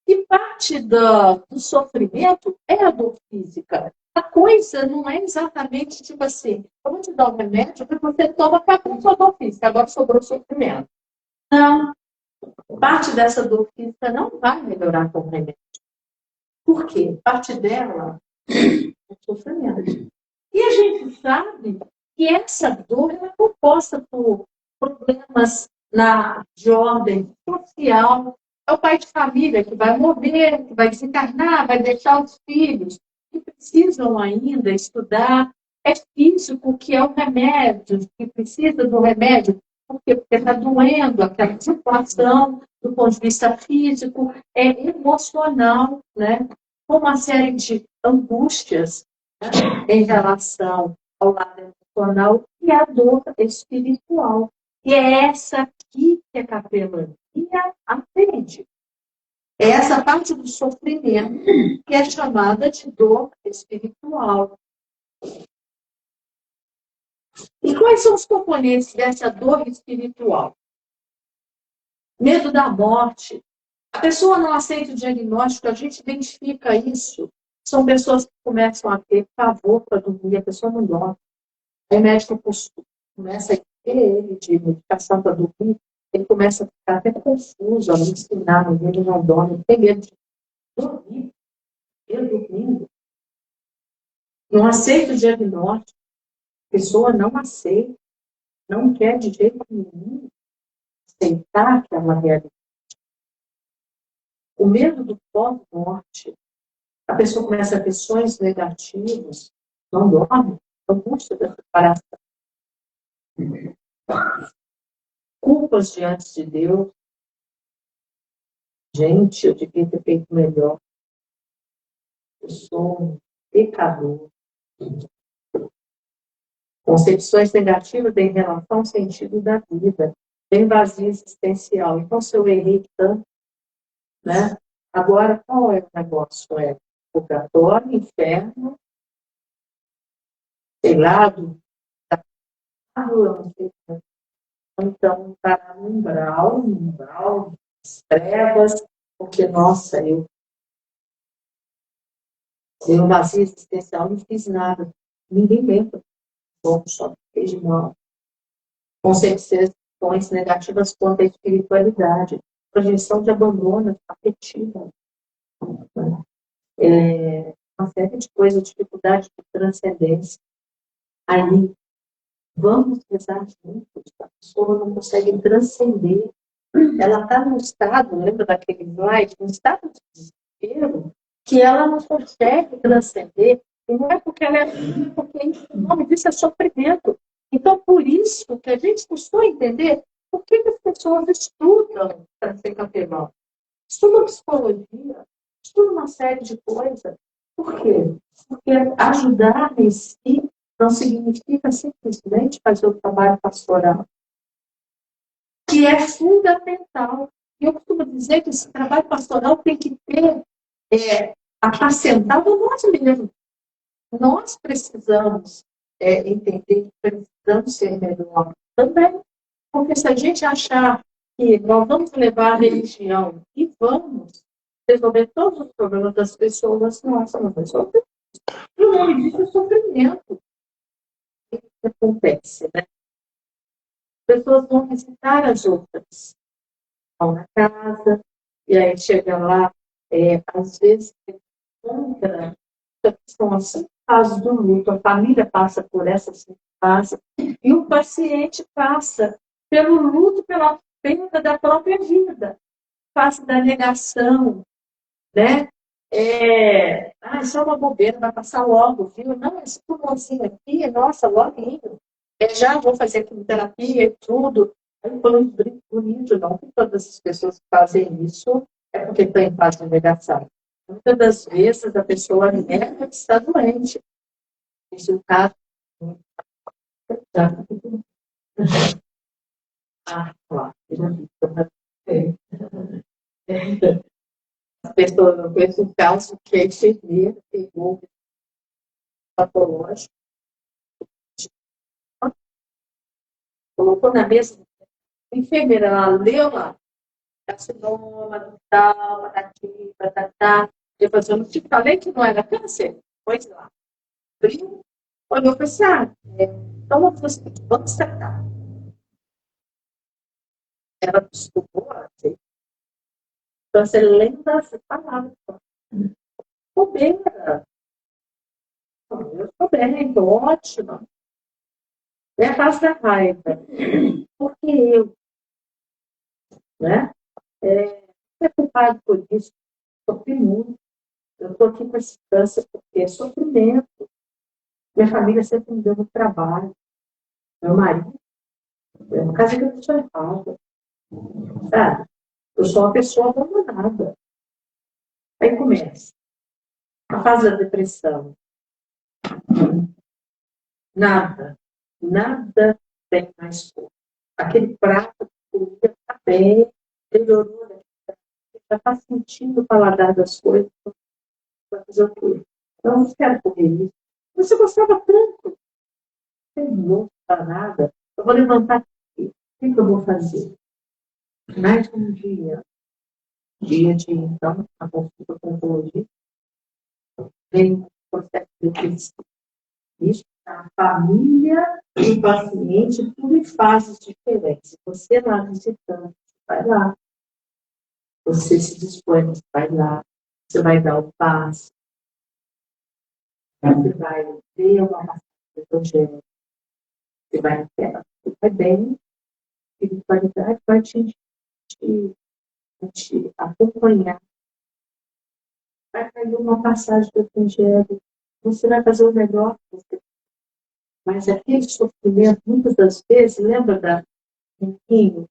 E parte do sofrimento é a dor física. A coisa não é exatamente tipo assim, eu vou te dar um remédio que você toma para a sua dor física, agora sobrou sofrimento. Não. Parte dessa dor física não vai melhorar com o remédio. Por quê? Parte dela é sofrimento. E a gente sabe que essa dor é composta por problemas de ordem social. É o pai de família que vai morrer, que vai desencarnar, vai deixar os filhos que precisam ainda estudar. É físico, que é o remédio, que precisa do remédio. Por quê? Porque está doendo aquela situação do ponto de vista físico, é emocional, né? Com uma série de angústias, né? Em relação ao lado emocional e à dor espiritual. E é essa aqui que a capelania atende. É essa parte do sofrimento que é chamada de dor espiritual. E quais são os componentes dessa dor espiritual? Medo da morte. A pessoa não aceita o diagnóstico, a gente identifica isso. São pessoas que começam a ter pavor para dormir, a pessoa não dorme. Aí o médico começa a ter ele de medicação para dormir, ele começa a ficar até confuso, alucinado, ele não dorme, tem medo de dormir, ele dormindo. Não aceita o diagnóstico, a pessoa não aceita, não quer de jeito nenhum aceitar que é uma realidade. O medo do pós-morte, a pessoa começa a ter sonhos negativos, não dorme, angústia da separação. Culpas diante de Deus. Gente, eu devia ter feito melhor. Eu sou um pecador. Concepções negativas em relação ao sentido da vida. Tem vazio existencial. Então, se eu errei tanto, né? Agora, qual é o negócio? É purgatório, inferno, sei lá, eu não sei. Então, está no umbral, trevas, porque, nossa, eu no vazio existencial não fiz nada. Ninguém lembra. Bom, só fez mal. Concepções negativas quanto à espiritualidade. Projeção de abandono afetiva. Uma série de coisas, dificuldade de transcendência. Aí, vamos rezar juntos. A pessoa não consegue transcender. Ela está num estado, lembra daquele slide? Um estado de desespero que ela não consegue transcender. E não é porque ela é ruim, porque o nome disso é sofrimento. Então, por isso que a gente costuma entender por que as pessoas estudam para ser capelão. Estudam psicologia, estudam uma série de coisas. Por quê? Porque ajudar em si não significa simplesmente fazer o trabalho pastoral, que é fundamental. E eu costumo dizer que esse trabalho pastoral tem que ter apacentado nós mesmos. Nós precisamos entender que precisamos ser melhor também. Porque se a gente achar que nós vamos levar a religião e vamos resolver todos os problemas das pessoas, nossa, não vai resolver. E o nome disso é sofrimento. O que acontece, né? As pessoas vão visitar as outras. Vão na casa, e aí chega lá, às vezes, contra a questão assim, fase do luto, a família passa por essa fase, e o paciente passa pelo luto, pela perda da própria vida, fase da negação, né? Isso é uma bobeira, vai passar logo, viu? Não, esse pulmãozinho aqui, nossa, loguinho. Já vou fazer quimioterapia e tudo. Aí foi um brinco bonito, não. Que todas as pessoas que fazem isso é porque estão em fase de negação. Muitas das vezes a pessoa nega que está doente. Esse é o caso. Claro. A pessoa não conhece o caso que a enfermeira pegou o patológico, colocou na mesa. A enfermeira, ela leu lá, carcinoma, tal, patati, patatá. Depois eu não te falei que não era câncer? Pois lá. Abriu, olhou para esse então vamos tratar. Ela acostumou a ser. Então você lembra essa palavra. Bobeira. Eu estou bem, estou ótima. É a fase da raiva. Porque eu, né? Preocupado por isso, sofri muito. Eu estou aqui com esse câncer porque é sofrimento. Minha família sempre me deu muito trabalho. Meu marido, eu não casei com a pessoa errada. Sabe? Eu sou uma pessoa abandonada. Aí começa a fase da depressão. Nada tem mais cor. Aquele prato de comida está bem, melhorou, né? Já está sentindo o paladar das coisas, vai fazer o quê? Então, não quero comer isso. Você gostava tanto, não tem gosto para nada. Eu vou levantar aqui. O que eu vou fazer? Mais um dia de, então, a consulta com oncologia, vem o processo de depressão. Isso, a família e o paciente, tudo em fases diferentes. Você lá visitando, vai lá. Você se dispõe, você vai lá. Você vai dar o passo. Você vai ver uma passagem do evangelho. Você vai ter, vai bem. A espiritualidade vai te acompanhar. Vai cair uma passagem do evangelho. Você vai fazer o melhor que você. Mas aquele sofrimento, muitas das vezes, lembra da menino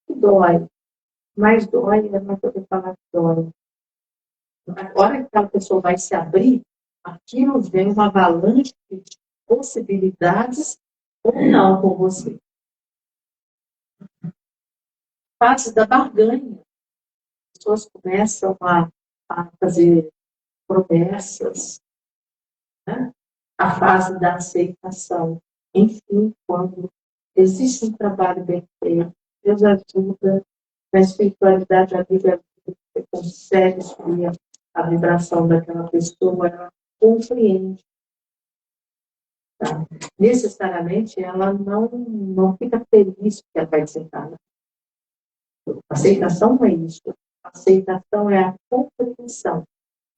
que dói. Mais dói é não poder falar que dói. Na hora que aquela pessoa vai se abrir, aquilo vem uma avalanche de possibilidades ou não com você. Fase da barganha. As pessoas começam a fazer promessas. Né? A fase da aceitação. Enfim, quando existe um trabalho bem feito, Deus ajuda, na espiritualidade, a Bíblia, você consegue subir a vibração daquela pessoa, ela compreende. Tá? Necessariamente, ela não fica feliz porque ela vai aceitar. Aceitação não é isso. Aceitação é a compreensão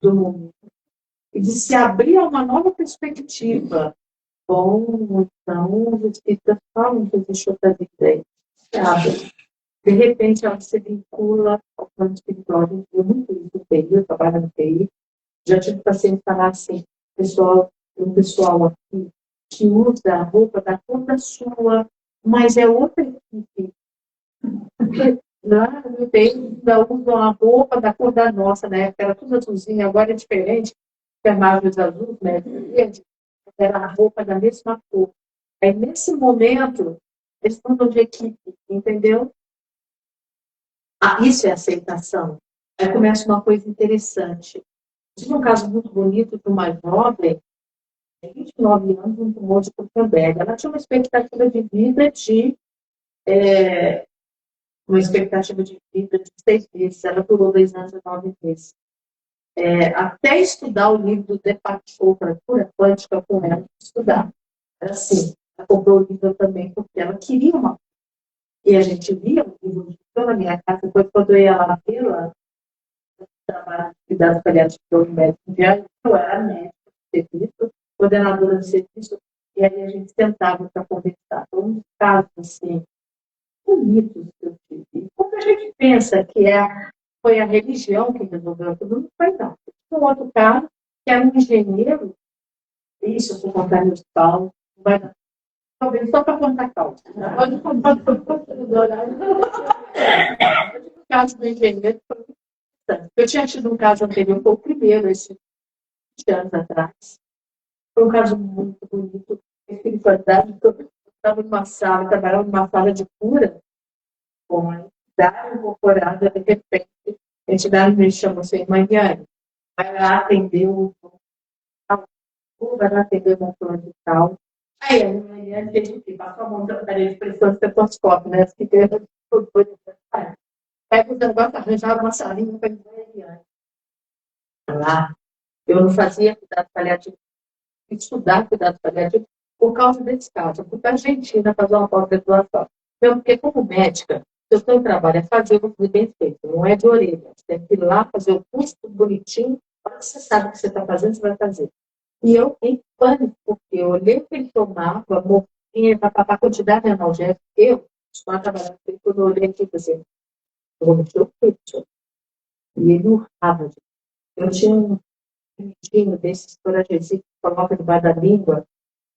do mundo e de se abrir a uma nova perspectiva. Bom, então, os espíritas falam que existe outra vida aí. De repente, ela se vincula ao plano espiritual. Eu muito isso no TI, eu trabalho no TI. Já tive paciente falar assim, um pessoal aqui que usa a roupa da cor da sua, mas é outra equipe. Porque lá no TI ainda usam a roupa da cor da nossa, né? Era tudo azulzinho, agora é diferente. Fermagens azul, né? Verde. Era a roupa da mesma cor. Aí, nesse momento, eles mudam de equipe, entendeu? Isso é aceitação. Aí começa uma coisa interessante. Tive um caso muito bonito de uma jovem, de 29 anos, um tumor de Gutenberg. Ela tinha uma expectativa de vida de 6 meses. Ela durou 2 anos e 9 meses. Até estudar o livro do Deepak Chopra, Cura Quântica, com ela, estudar. Era assim, ela comprou o livro também porque ela queria uma. E a gente via o livro na minha casa, depois quando eu ia lá vê-la, trabalho de cuidados paliativos do médico diário, eu era médica de serviço, coordenadora de serviço, e aí a gente sentava para conversar. Então, uns casos assim, bonitos que eu tive. Quando a gente pensa que foi a religião que resolveu tudo, não foi não. Um outro caso, que era um engenheiro, isso eu vou contar meus casos, não vai dar. Talvez só para contar causa. Pode contar do horário. O caso do engenheiro foi interessante. Eu tinha tido um caso anterior, foi o primeiro, esse 20 anos atrás. Foi um caso muito bonito, de espiritualidade. Eu estava numa sala, trabalhava numa sala de cura, com a entidade incorporada, de repente, a entidade me chamou assim, irmã Guiane, vai lá atender vai lá atender uma fulana de tal. Aí a minha Guiane teve que passar a mão na parede de pressão de estetoscópio, né? As que tem pega os negócios, arranjava uma salinha para a Guiane. Lá, eu não fazia cuidado paliativo, estudar cuidado paliativo por causa desse caso. Eu fui para a Argentina fazer uma pós-graduação. Porque, como médica, o seu trabalho é fazer o que bem feito, não é de orelha. Você tem que ir lá fazer o curso tudo bonitinho, para que você sabe o que você está fazendo, você vai fazer. E eu, em pânico, porque eu olhei o que ele tomava, morfinha, a quantidade de analgésico, eu estava trabalhando com ele, quando eu olhei aqui, assim, eu vou mexer o peito. E ele urrava. Eu tinha um menino desses corajezinhos que coloca debaixo da língua,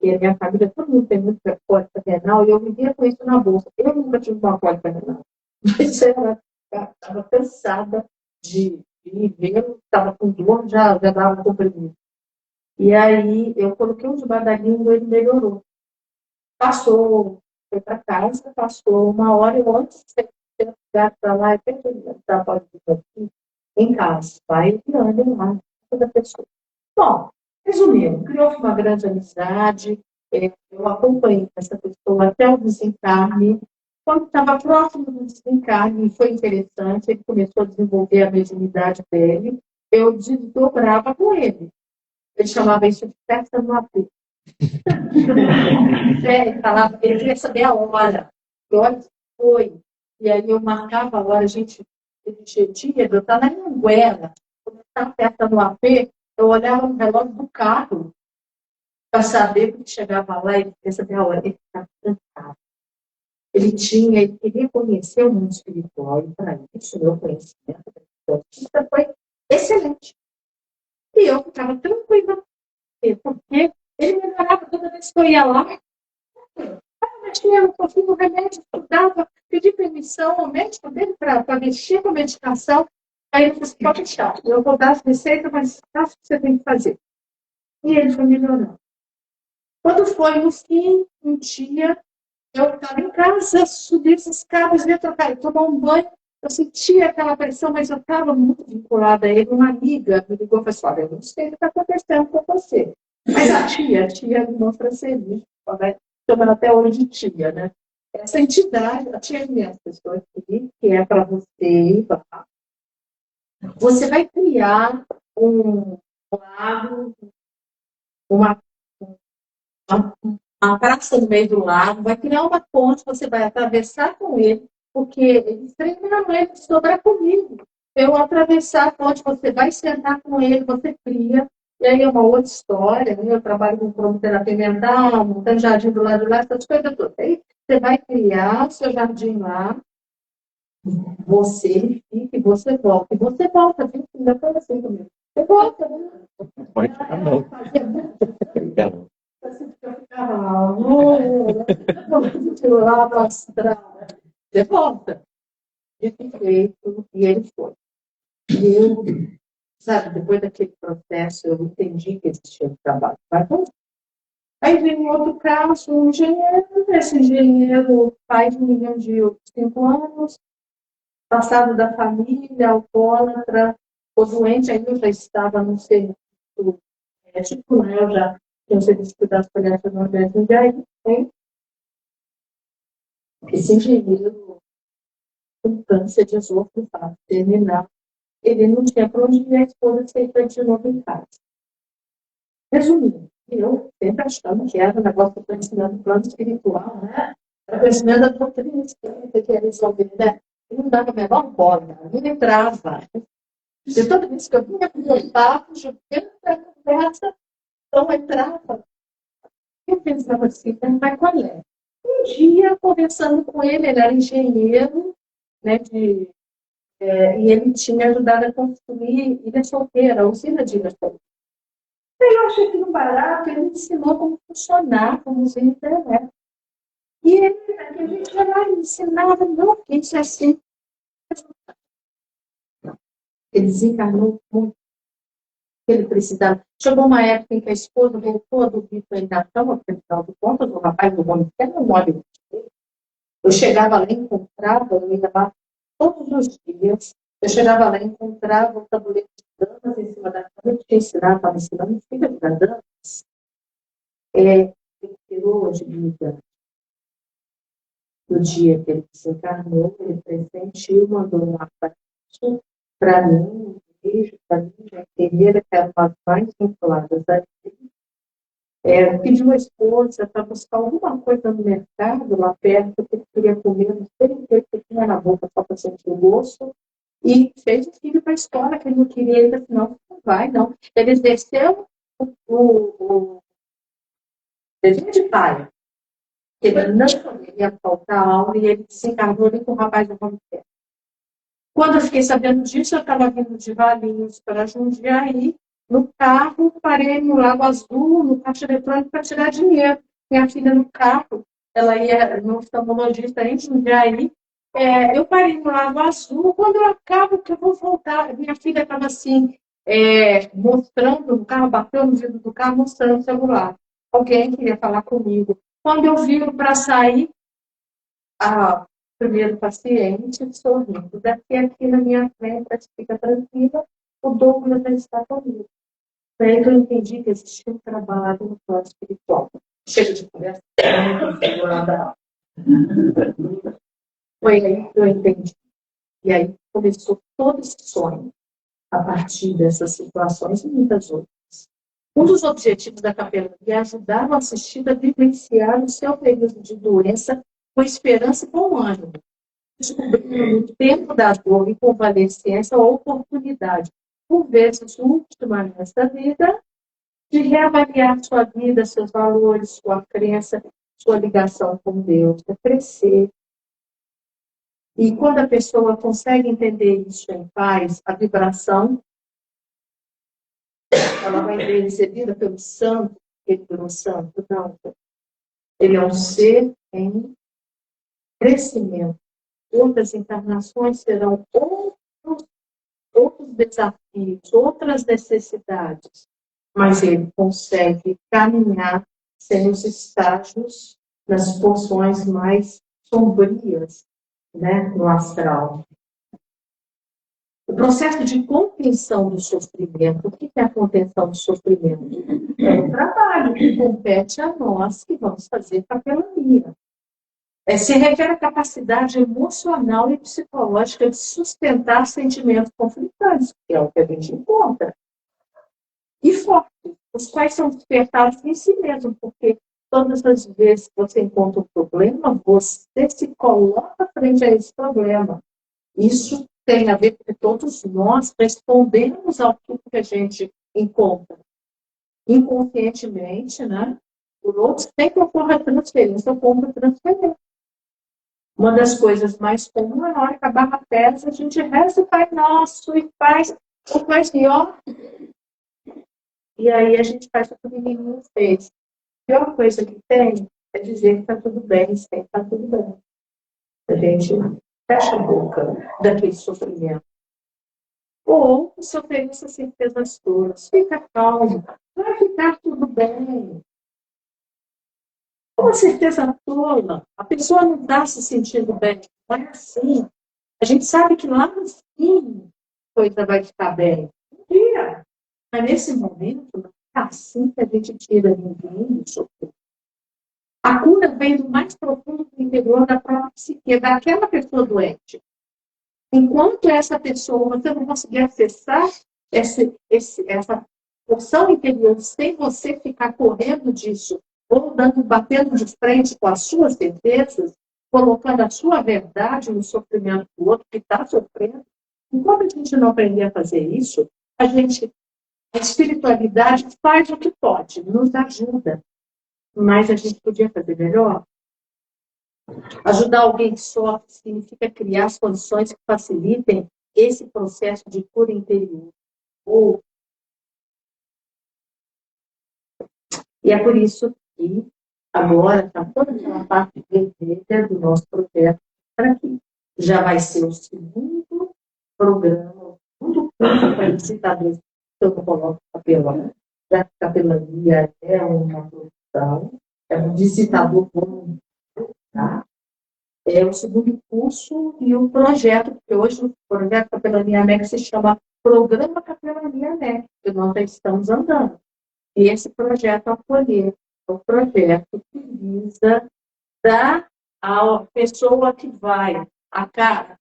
e a minha família, todo mundo tem muita cólica renal, e eu vivia com isso na bolsa. Eu nunca tive uma cólica renal. Mas eu estava cansada de viver, estava com dor, já dava comprimido. E aí eu coloquei um debaixo da língua e ele melhorou. Passou, foi para casa, passou uma hora, eu antes de ter ligado para lá, eu estava aqui em casa, vai e anda lá, toda pessoa. Bom, resumindo, criou-se uma grande amizade, eu acompanhei essa pessoa até o desencarne. Quando estava próximo do desencarne, foi interessante, ele começou a desenvolver a mediunidade dele, eu desdobrava com ele. Ele chamava isso de festa no apê. Ele falava, ele queria saber a hora, que hora que foi. E aí eu marcava a hora, a gente tinha, eu estava na Anguera, quando estava festa no apê, eu olhava no relógio do carro para saber que chegava lá e ele queria saber a hora. Ele ficava cansado. Ele queria conhecer o mundo espiritual, e para isso, meu conhecimento foi excelente. E eu ficava tranquila, porque ele melhorava toda vez que eu ia lá. Mexia um pouquinho no remédio, estudava, pedi permissão ao médico dele para mexer com a medicação. Aí ele disse: pode deixar, eu vou dar as receitas, mas faça o que você tem que fazer. E ele foi melhorando. Quando foi no fim, um dia, eu estava em casa, subi esses escadas, ia trocar, tomar um banho. Eu sentia aquela pressão, mas eu estava muito vinculada a ele. Uma amiga me ligou e falou: olha, eu não sei o que está acontecendo com você. Mas a tia me mostra serviço, chamando até hoje de tia, né? Essa entidade, a tia minha pessoa aqui, que é para você, você vai criar um lago, uma praça no meio do lago, vai criar uma ponte, você vai atravessar com ele, porque eles treinaram ele de sobrar comigo. Eu atravessar a ponte, você vai sentar com ele, você cria. E aí é uma outra história, né? Eu trabalho com cromoterapia mental, montando jardim do lado de lá, essas coisas todas. Aí você vai criar o seu jardim lá, você fica e você volta. E você volta, viu? Ainda foi assim comigo. Você volta, né?
Pode ficar, não.
Você ficava lá para astral. Você volta. Dito feito, e ele foi. E eu, sabe, depois daquele processo, eu entendi que existia um trabalho. Aí vem um outro caso, um engenheiro, esse engenheiro, pai de um menino de 5 anos, passado da família, alcoólatra, o doente, aí eu já estava no serviço médico, né? Eu já tinha serviço de cuidados paliativos no Nordeste, e aí tem esse engenheiro com câncer de esôfago terminal. Ele não tinha para onde ir, a esposa aceitou de novo em casa. Resumindo, eu sempre achando que era um negócio que eu estou ensinando plano espiritual, né? O conhecimento da doutrina espírita que ia resolver, né? E não dava a menor bola, não entrava. E toda vez que eu vinha com meu papo, jogando a conversa, não entrava. Eu pensava assim, mas qual é? Um dia, conversando com ele era engenheiro, né, e ele tinha ajudado a construir Ilha Solteira, a usina de Ilha Solteira. Eu achei que no barato ele me ensinou como funcionar como usina hidrelétrica. E ele, a gente ia lá e ensinava, não, isso é assim. Ele desencarnou muito. Ele precisava. Chegou uma época em que a esposa voltou a dormir com ele na cama, porque afinal de contas, o rapaz do homem até não olha. Eu chegava lá e encontrava, eu ia lá todos os dias, eu chegava lá e encontrava o tabuleiro de damas em cima da cama, eu tinha ensinado, estava ensinando o filho da damas. Ele tirou a dignidade. No dia que ele desencarnou, ele presenteou, mandou um abraço para mim, um beijo para mim, minha querida, que era uma das mais vinculadas a ele. Pediu a esposa para buscar alguma coisa no mercado, lá perto, que ele queria comer, não sei o que tinha na boca, só para sentir o gosto, e fez o filho para a escola, que ele não queria, ele disse, não vai, não. Ele exerceu o dever de pai. Ele não ia faltar aula e ele se encarnou ali com o rapaz do nome dele. Quando eu fiquei sabendo disso, eu estava vindo de Valinhos para Jundiaí, no carro, parei no Lago Azul, no caixa eletrônico, para tirar dinheiro. Minha filha no carro, ela ia no oftalmologista em Jundiaí, eu parei no Lago Azul, quando eu acabo que eu vou voltar, minha filha estava assim, mostrando no carro, bateu no vidro do carro, mostrando o celular. Alguém queria falar comigo. Quando eu viro para sair, o primeiro paciente sorrindo. Daqui aqui na minha frente, fica tranquila, o Douglas já está comigo. Daí que eu entendi que existia um trabalho no plano espiritual. Chega de conversa, foi aí que eu entendi. E aí começou todo esse sonho, a partir dessas situações e muitas outras. Um dos objetivos da capelania é ajudar o assistido a vivenciar o seu período de doença com esperança e com ânimo, descobrindo no tempo da dor e convalescência a oportunidade, por vezes última nesta vida, de reavaliar sua vida, seus valores, sua crença, sua ligação com Deus, de crescer. E quando a pessoa consegue entender isso em paz, a vibração, ela vai ser recebida pelo santo, ele pelo santo, não. Ele é um ser em crescimento. Outras encarnações serão outros desafios, outras necessidades, mas ele consegue caminhar sem os estágios nas porções mais sombrias, né, no astral. O processo de contenção do sofrimento, o que é a contenção do sofrimento? É um trabalho que compete a nós que vamos fazer capelania. Se refere à capacidade emocional e psicológica de sustentar sentimentos conflitantes, que é o que a gente encontra. E fortes, os quais são despertados em si mesmo, porque todas as vezes que você encontra um problema, você se coloca frente a esse problema. Isso tem a ver com que todos nós respondemos ao que a gente encontra. Inconscientemente, né? Por outros, tem que ocorrer a transferência, ocorre a transferência. Uma das coisas mais comuns é na hora que a barra pesa, a gente reza o Pai Nosso e faz o Pai Senhor. E aí a gente faz o que o menino fez. A pior coisa que tem é dizer que está tudo bem, sem está tudo bem. A gente fecha a boca daquele sofrimento. Ou se ofereça certezas todas. Fica calmo, vai ficar tudo bem. Uma certeza tola. A pessoa não está se sentindo bem. Não é assim. A gente sabe que lá no fim a coisa vai ficar bem. Um dia. Mas nesse momento, não é assim que a gente tira ninguém do sofrimento. A cura vem do mais profundo do interior da própria psique, daquela pessoa doente. Enquanto essa pessoa, você não conseguir acessar essa porção interior sem você ficar correndo disso, ou batendo de frente com as suas certezas, colocando a sua verdade no sofrimento do outro que está sofrendo. Enquanto a gente não aprender a fazer isso, a espiritualidade faz o que pode, nos ajuda. Mas a gente podia fazer melhor. Ajudar alguém que sofre significa criar as condições que facilitem esse processo de cura interior. E é por isso que agora está toda aquela parte vermelha do nosso projeto para aqui. Já vai ser o segundo programa, o segundo para visitadores, eu não coloco capelão, já que capelania é uma profissão, é um visitador voluntário, tá? É o segundo curso e o projeto, porque hoje o projeto Capelania MEC se chama Programa Capelania MEC, que nós já estamos andando. E esse projeto Acolher é um projeto que visa dar à pessoa que vai à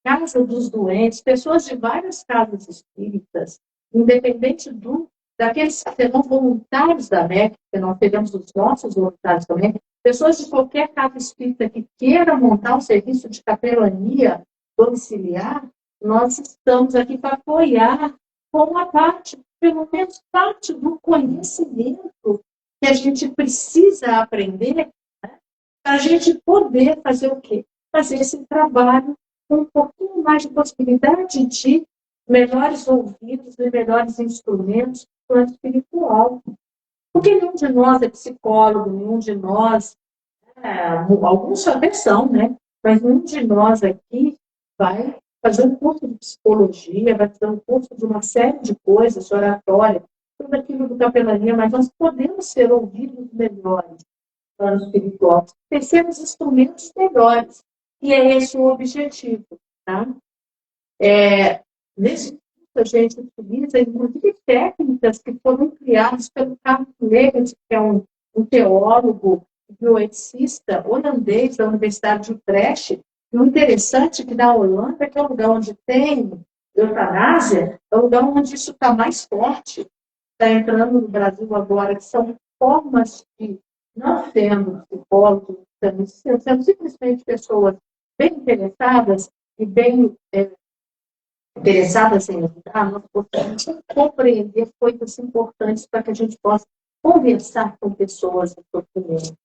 casa dos doentes, pessoas de várias casas espíritas, independente daqueles que serão voluntários da MEC, porque nós teremos os nossos voluntários também, pessoas de qualquer casa espírita que queira montar um serviço de capelania domiciliar, nós estamos aqui para apoiar com a parte, pelo menos parte do conhecimento que a gente precisa aprender, né, para a gente poder fazer o quê? Fazer esse trabalho com um pouquinho mais de possibilidade de melhores ouvidos e melhores instrumentos do plano espiritual. Porque nenhum de nós é psicólogo, nenhum de nós, alguns até são, né? Mas nenhum de nós aqui vai fazer um curso de psicologia, vai fazer um curso de uma série de coisas, de oratória, tudo aquilo do capelania, mas nós podemos ser ouvidos melhores no plano espiritual, terceiros instrumentos melhores. E é esse o objetivo, tá? Nesse curso, a gente utiliza, inclusive, técnicas que foram criadas pelo Carl Levitt, que é um teólogo bioeticista holandês da Universidade de Utrecht. E o interessante é que na Holanda, que é o lugar onde tem eutanásia, é o lugar onde isso está mais forte. Está entrando no Brasil agora, que são formas de, não sendo psicólogos, sendo simplesmente pessoas bem interessadas e bem interessadas em ajudar, nós podemos compreender coisas importantes para que a gente possa conversar com pessoas em sofrimento,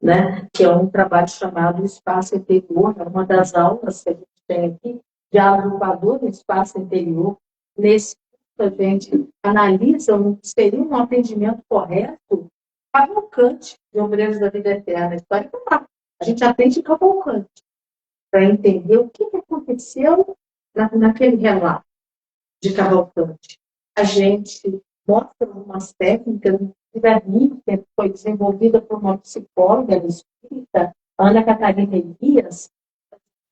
né? Que é um trabalho chamado Espaço Interior, é uma das aulas que a gente tem aqui, Diálogo com a Dor no Espaço Interior. Nesse curso, a gente analisa o que seria um atendimento correto Cavalcante, de Obreiros da Vida Eterna. A história é lá. A gente atende Cavalcante, para entender o que aconteceu naquele relato de Cavalcante. A gente mostra umas técnicas, que foi desenvolvida por uma psicóloga espírita, Ana Catarina Elias.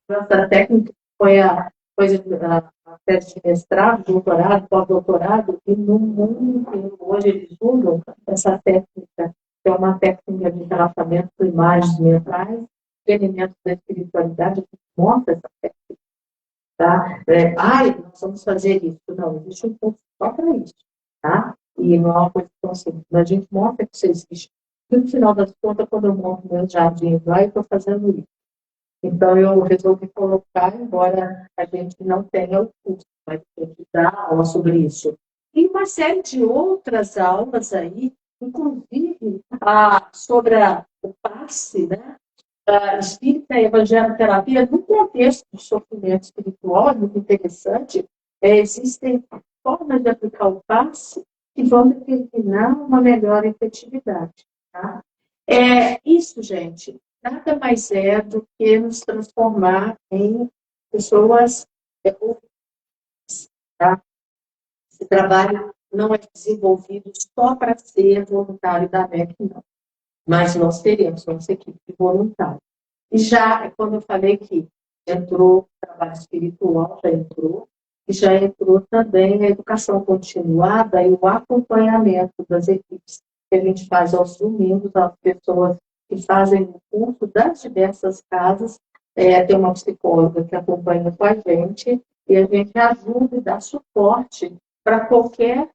Essa técnica foi a tese de mestrado, doutorado, pós-doutorado, e no mundo inteiro hoje eles usam essa técnica, que é uma técnica de tratamento com imagens mentais, elementos da espiritualidade, que mostra essa técnica. Tá? Nós vamos fazer isso. Não, existe um curso só para isso. Tá? E não é uma coisa tão simples. A gente mostra que isso existe. E no final das contas, quando eu monto meus jardins lá, eu estou fazendo isso. Então, eu resolvi colocar, embora a gente não tenha o curso, mas a gente dá aula sobre isso. E uma série de outras aulas aí, inclusive sobre o passe, né? Espírita e evangelicoterapia, no contexto de sofrimento espiritual, é muito interessante. Existem formas de aplicar o passe que vão determinar uma melhor efetividade. Tá? Isso, gente, nada mais é do que nos transformar em pessoas ouvintes. Tá? Esse trabalho não é desenvolvido só para ser voluntário da MEC, não. Mas nós teremos nossa equipe voluntária. E já, quando eu falei que entrou o trabalho espiritual, já entrou, e já entrou também a educação continuada e o acompanhamento das equipes que a gente faz aos domingos, as pessoas que fazem o curso das diversas casas, tem uma psicóloga que acompanha com a gente, e a gente ajuda e dá suporte para qualquer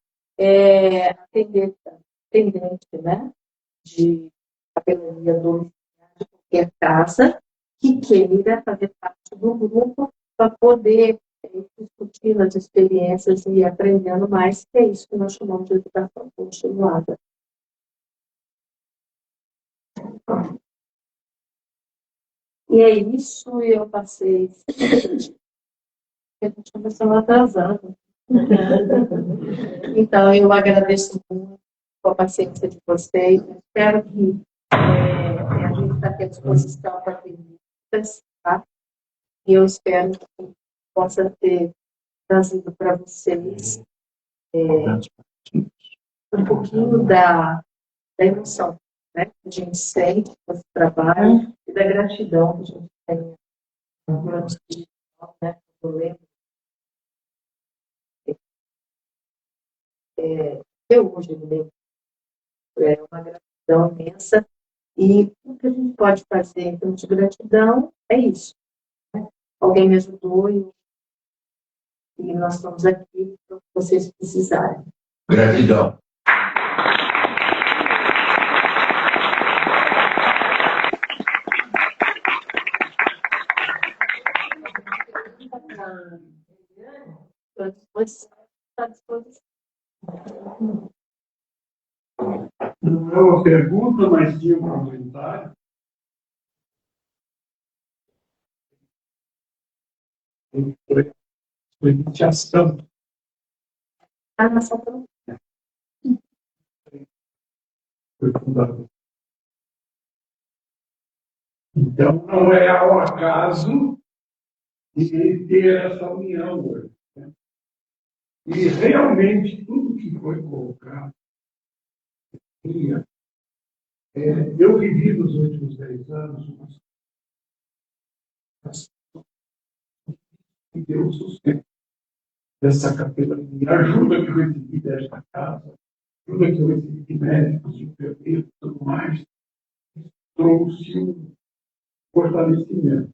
atendente, né, de capelania domiciliar de qualquer casa que queira fazer parte do grupo para poder discutir as experiências e ir aprendendo mais, que é isso que nós chamamos de educação continuada. E é isso, eu passei. A gente começou atrasado. Então, eu agradeço muito a paciência de vocês. Espero que a gente está aqui à disposição para perguntas, tá? E eu espero que possa ter trazido para vocês um pouquinho da emoção, né, que a gente sente nesse trabalho e da gratidão que a gente tem no plano espiritual, né, eu lembro. Eu hoje me lembro, é uma gratidão imensa, e o que a gente pode fazer em termos de gratidão é isso, né? Alguém me ajudou e nós estamos aqui para o que vocês precisarem.
Gratidão.
Estou à disposição.
Não é uma pergunta, mas tinha um comentário. Foi iniciação.
Nossa,
Foi fundado. Então, não é ao acaso de ter essa união hoje, né? E realmente, tudo que foi colocado, eu vivi nos últimos 10 anos e deu sustento dessa capelania, ajuda que eu recebi desta casa, ajuda que eu recebi de médicos, de enfermeiros e tudo mais, trouxe um fortalecimento.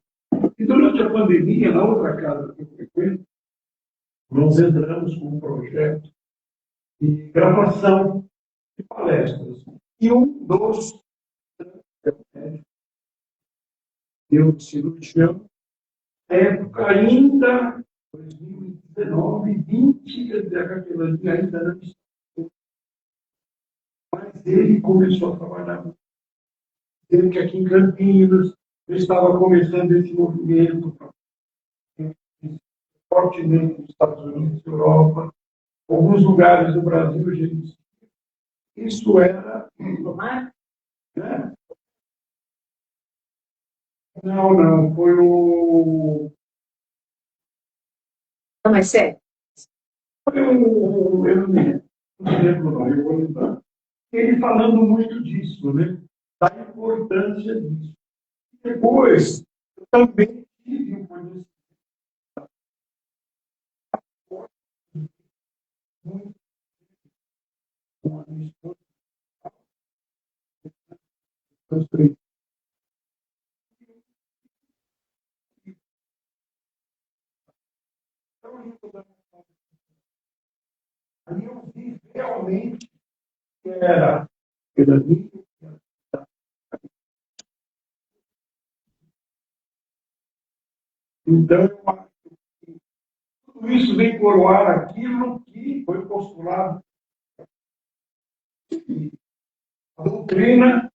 E durante a pandemia, na outra casa que eu frequento, nós entramos com um projeto de gravação de palestras. E um dos eu cirurgião, na época ainda, 2019, 20, quer dizer, a capelania ainda não estava. Mas ele começou a trabalhar. Ele que aqui em Campinas, eu estava começando esse movimento fortemente nos Estados Unidos, Europa, alguns lugares do Brasil, gente. Isso era... Né? Não, foi o...
Não, mas sério.
Eu não lembro, não, eu vou lembrar. Ele falando muito disso, né? Da importância disso. Depois, eu também tive um conhecimento muito com a minha esposa. Ali eu vi realmente que era pela minha. Então, eu acho que tudo isso vem coroar aquilo que foi postulado. A doutrina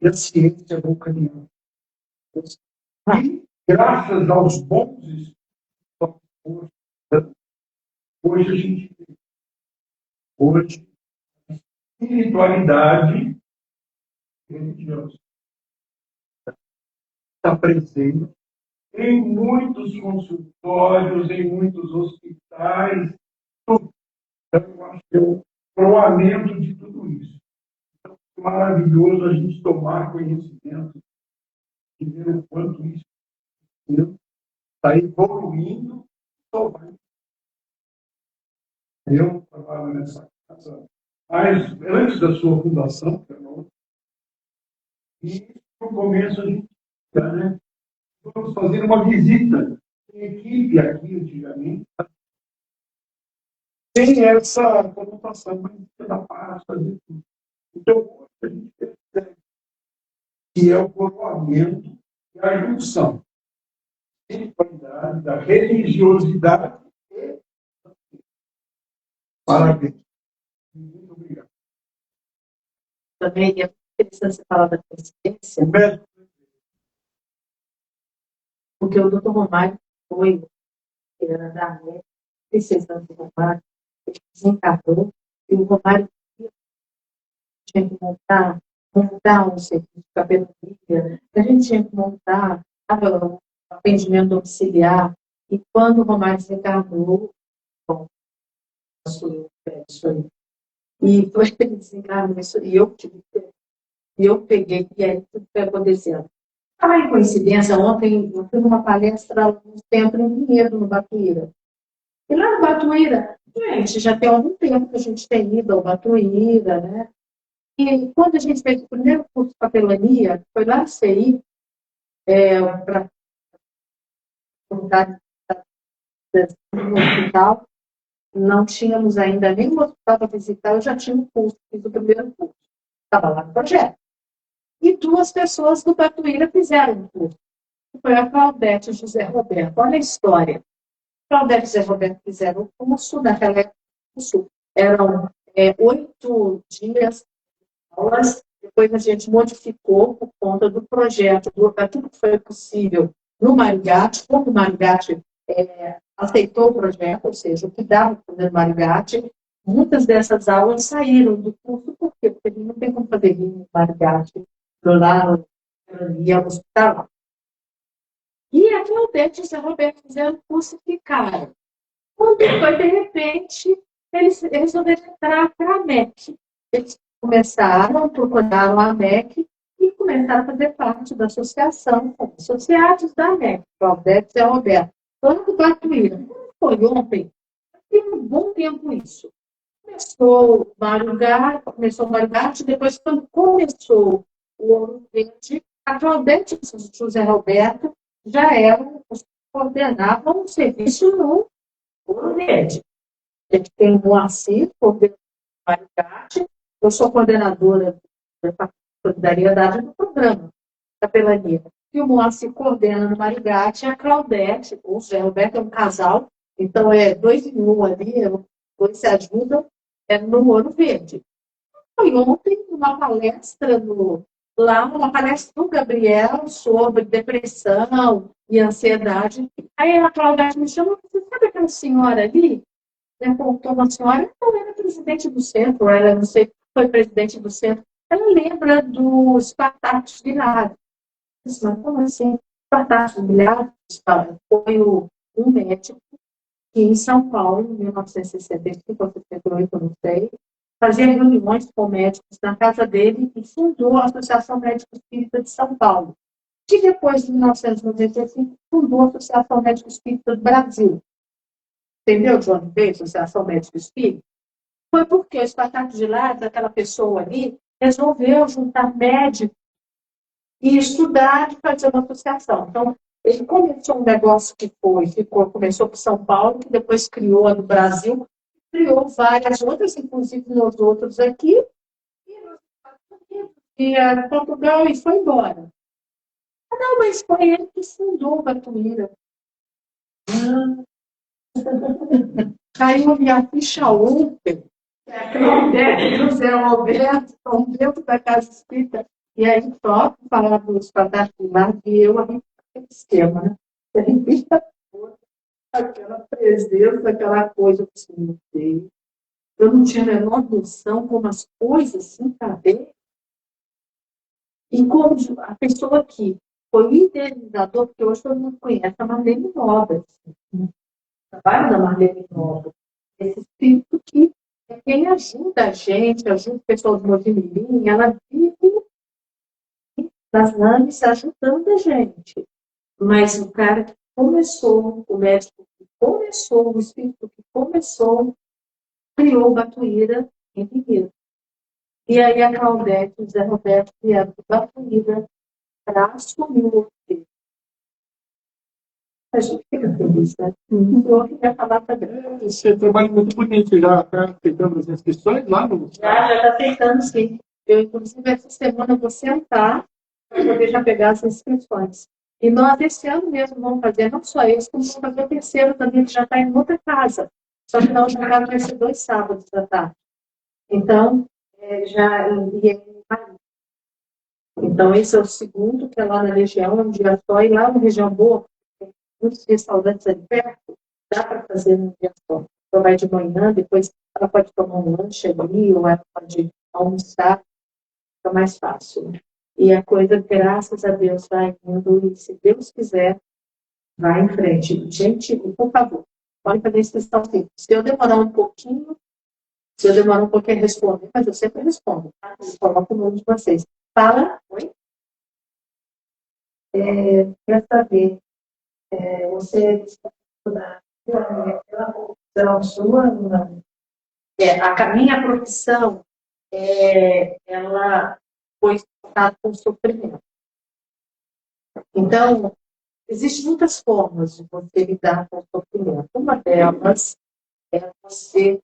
e a ciência vão caminhar. E, graças aos bons estudos, hoje a gente tem. Hoje, a espiritualidade religiosa está presente em muitos consultórios, em muitos hospitais. Então, eu acho que é o coroamento de tudo isso. Então, é maravilhoso a gente tomar conhecimento e ver o quanto isso está evoluindo. Eu trabalho nessa casa, mas antes da sua fundação, e no começo a gente, né, vamos fazer uma visita em equipe aqui antigamente, tem essa conotação da paz, fazer tudo. Então, hoje a gente percebe que é o coroamento e a junção da espiritualidade, da religiosidade e parabéns. Muito obrigado.
Também é interessante você falar da consciência, porque o doutor Romário foi, ele era da América, 16 anos do Romário, ele desencarnou, e o Romário tinha que montar um serviço de capelania, a gente tinha que montar um atendimento domiciliar, e quando o Romário desencarnou, bom, isso aí. E foi ele desencarnou isso, e eu peguei, e aí tudo foi acontecendo. Ah, em coincidência, ontem eu fui numa palestra no Centro em Vinhedo, no Batuíra. E lá no Batuíra, gente, já tem algum tempo que a gente tem ido ao Batuíra, né? E quando a gente fez o primeiro curso de capelania, foi lá no CI, para no hospital, não tínhamos ainda nem um hospital para visitar, eu já tinha um curso, fiz o primeiro curso. Estava lá no projeto. E 2 pessoas do Batuíra fizeram o curso. Foi a Claudete e o José Roberto. Olha a história. Claudete e José Roberto fizeram o curso, naquela época, eram 8 dias, aulas, depois a gente modificou por conta do projeto, tudo que foi possível no Marigate, como o Marigate aceitou o projeto, ou seja, o que dava para fazer no Marigate, muitas dessas aulas saíram do curso, por quê? Porque não tem como fazer no Marigate, lá no hospital. E a Claudete e o Zé Roberto fizeram o curso e ficaram. Quando foi, de repente, eles resolveram entrar para a MEC. Eles procuraram a MEC e começaram a fazer parte da associação, como associados da MEC, Claudete e Zé Roberto. Lá no Batuíra. Foi ontem, tem um bom tempo isso. Começou o Marigate, depois, quando começou o Ouro Verde, a Claudete e o José Roberto já eram os que coordenavam o serviço no Ouro Verde. A gente tem o Moacir, coordenador do Marigate, eu sou coordenadora da solidariedade do programa Capelania. E o Moacir coordena no Marigate, a Claudete, o José Roberto é um casal, então 2 em 1 ali, 2 se ajudam, no Ouro Verde. Foi ontem uma palestra uma palestra do Gabriel sobre depressão e ansiedade. Aí a Claudete me chamou, você sabe aquela senhora ali? Contou uma senhora, não era presidente do centro, ela não sei, foi presidente do centro. Ela lembra dos Spartacus Guilherme. Mas como assim? Spartacus Guilherme foi um médico que em São Paulo, em 1965 ou 68, eu não sei, fazia reuniões com médicos na casa dele e fundou a Associação Médico Espírita de São Paulo. Que depois, em 1995, fundou a Associação Médico Espírita do Brasil. Entendeu de onde veio a Associação Médico Espírita? Foi porque o Spartacus de Lattes, aquela pessoa ali, resolveu juntar médicos e estudar e fazer uma associação. Então, ele começou um negócio que começou por São Paulo, que depois criou a do Brasil, criou várias outras, inclusive nós outros aqui, e nos Estados Unidos, e Portugal, e foi embora. Não, mas foi ele que fundou o Batuíra. Caiu minha ficha ontem, que a Claudete e o Zé Roberto estão dentro da Casa Espírita, e aí só falar dos Fantásticos lá, que eu aquele esquema, né? Aquela presença, aquela coisa que eu não sei. Eu não tinha a menor noção como as coisas se encadeiam. E como a pessoa que foi o idealizador, porque hoje todo mundo conhece a Marlene Nobre. O trabalho da Marlene Nobre. Esse espírito que é quem ajuda a gente, ajuda pessoas do Mojimirim, ela vive nas naves ajudando a gente. Mas o cara que começou, o médico que começou, o espírito que começou, criou Batuíra em Vinhedo. E aí a Claudete e o Zé Roberto vieram para Batuíra para assumir o ofício. A gente fica feliz, né? Eu queria falar também.
Você trabalha muito bonito, já está aceitando as inscrições lá no...
Já está aceitando, sim. Eu, inclusive, essa semana vou sentar para poder já pegar as inscrições. E nós, esse ano mesmo, vamos fazer, não só esse, como vamos fazer o terceiro também, que já está em outra casa. Só que na outra casa vai ser 2 sábados da tarde. Então, então, esse é o segundo, que é lá na região, um dia só, e lá na região boa, tem muitos restaurantes ali perto, dá para fazer um dia só. Então, vai de manhã, depois ela pode tomar um lanche ali, ou ela pode almoçar, fica mais fácil. E a coisa, graças a Deus, vai indo, e se Deus quiser, vai em frente. Gente, por favor, Pode fazer inscrição sim. Se eu demorar um pouquinho a responder, mas eu sempre respondo, tá? Eu coloco o nome de vocês. Fala, oi?
Quer saber, você estudar pela profissão sua? Não.
A minha profissão, ela foi estudada com sofrimento. Então, existem muitas formas de você lidar com o sofrimento. Uma delas é você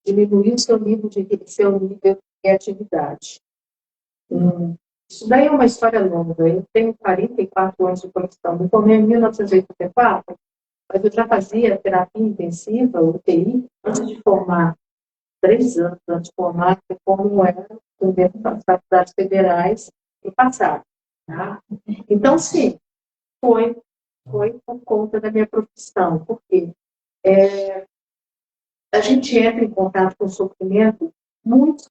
diminuir seu nível de criatividade. Isso daí é uma história longa. Eu tenho 44 anos de profissão. Me formei em 1984, mas eu já fazia terapia intensiva, UTI, antes de formar, 3 anos antes de formar, como era dentro das faculdades federais no passado. Tá? Então, sim, foi por conta da minha profissão, porque a gente entra em contato com o sofrimento,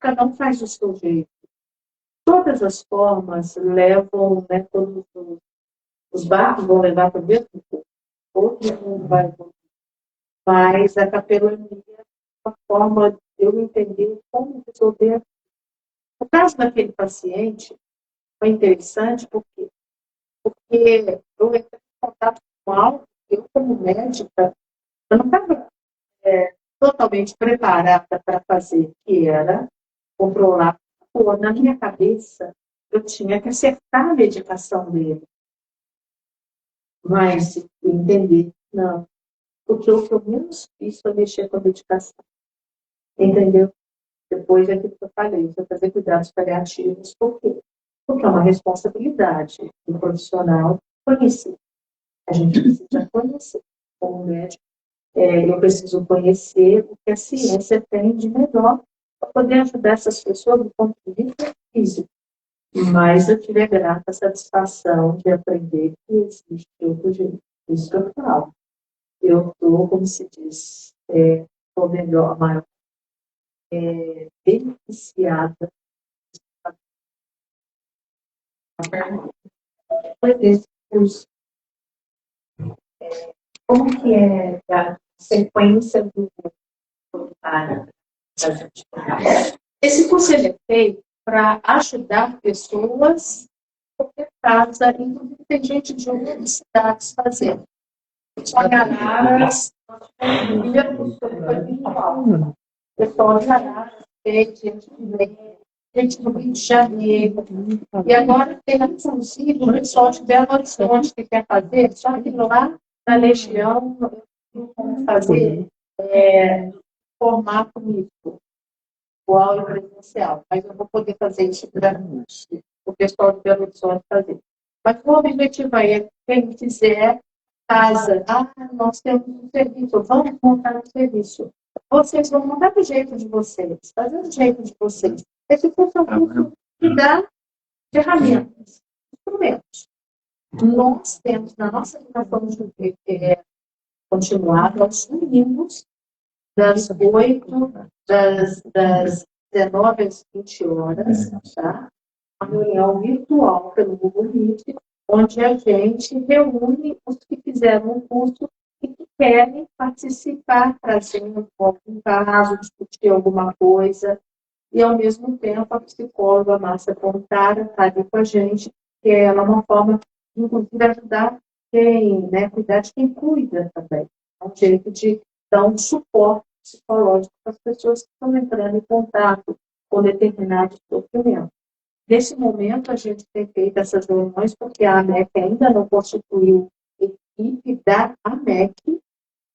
cada um faz do seu jeito. Todas as formas levam, né, todos os barcos vão levar para o mesmo ponto. Outro mundo vai evoluir. Mas a capelania é uma forma de eu entender como resolver. No caso daquele paciente, foi interessante porque eu entrei em contato com algo que eu, como médica, eu não estava totalmente preparada para fazer, que era controlar. Na minha cabeça, eu tinha que acertar a medicação dele. Mas entender, não. Porque o que eu menos fiz foi mexer com a medicação. Entendeu? Depois é aquilo que eu falei, você fazer cuidados paliativos. Por quê? Porque é uma responsabilidade do profissional conhecer. A gente precisa conhecer. Como médico, eu preciso conhecer o que a ciência tem de melhor para poder ajudar essas pessoas do ponto de vista físico. Mas eu tive a grata satisfação de aprender que existe outro jeito. Isso que eu falo. Eu estou, como se diz, estou melhor, maior, beneficiada.
Depois desse curso, como que é a sequência do voluntário da gente?
Esse curso é feito para ajudar pessoas qualquer casa, inclusive tem gente de outras cidades fazendo. Só em Araras, o primeiro curso foi virtual. O pessoal de Araras fez, gente do Rio de Janeiro. E agora tem, inclusive, o pessoal de Belo Horizonte que quer fazer, só que lá na Legião, vamos fazer formato misto, igual e presencial. Mas eu vou poder fazer isso gratuito, o pessoal de Belo Horizonte fazer. Mas o objetivo aí é que quem quiser casa, nós temos um serviço, vamos montar um serviço. Vocês vão montar do jeito de vocês, fazer do jeito de vocês. Esse curso é um curso que dá ferramentas, instrumentos. Nós temos na nossa educação continuada aos domingos, das 8, das 19 às 20 horas, tá? Uma reunião virtual pelo Google Meet, onde a gente reúne os que fizeram o curso e que querem participar, trazendo algum caso, discutir alguma coisa. E, ao mesmo tempo, a psicóloga Márcia Pontara está ali com a gente, que ela é uma forma, inclusive, ajudar quem, né, cuidar de quem cuida também. É um jeito de dar um suporte psicológico para as pessoas que estão entrando em contato com determinados sofrimentos. Nesse momento, a gente tem feito essas reuniões porque a AMEC ainda não constituiu equipe da AMEC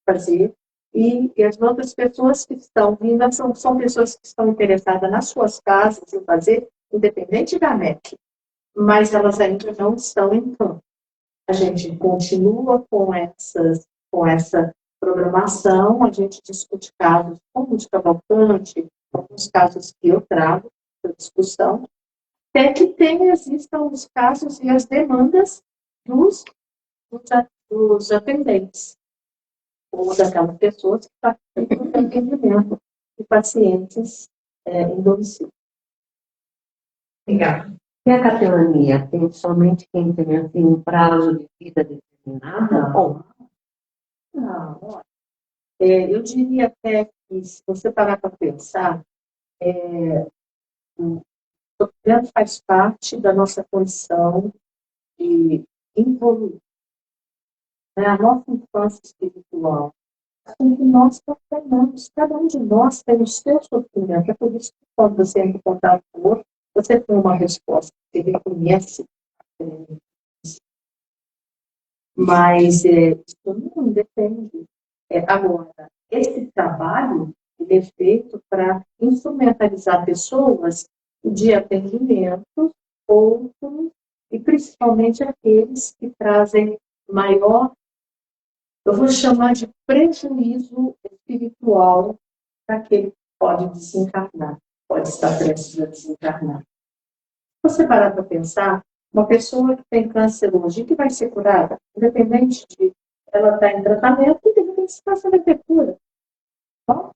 fazer, e as outras pessoas que estão vindo são pessoas que estão interessadas nas suas casas em fazer, independente da AMEC, mas elas ainda não estão em campo. A gente continua com essa programação, a gente discute casos como de Cavalcante, alguns casos que eu trago para discussão, até que existam os casos e as demandas dos atendentes, ou daquelas pessoas que participam do atendimento de pacientes em domicílio.
Obrigada. E a capelania tem somente quem tem assim, um prazo de vida determinado?
Não. Eu diria até que, se você parar para pensar, o sofrimento faz parte da nossa condição de evoluir, né? A nossa infância espiritual. Assim que nós transformamos, cada um de nós tem o seu sofrimento. É por isso que quando você entra em contato com o outro, você tem uma resposta, você reconhece. Mas isso não depende. Agora, esse trabalho ele é feito para instrumentalizar pessoas de atendimento, outros, e principalmente aqueles que trazem maior, eu vou chamar de prejuízo espiritual para aquele que pode desencarnar, pode estar prestes a desencarnar. Se você parar para pensar, uma pessoa que tem câncer hoje, que vai ser curada, independente de ela estar em tratamento, e de repente esse câncer vai ter cura. Bom,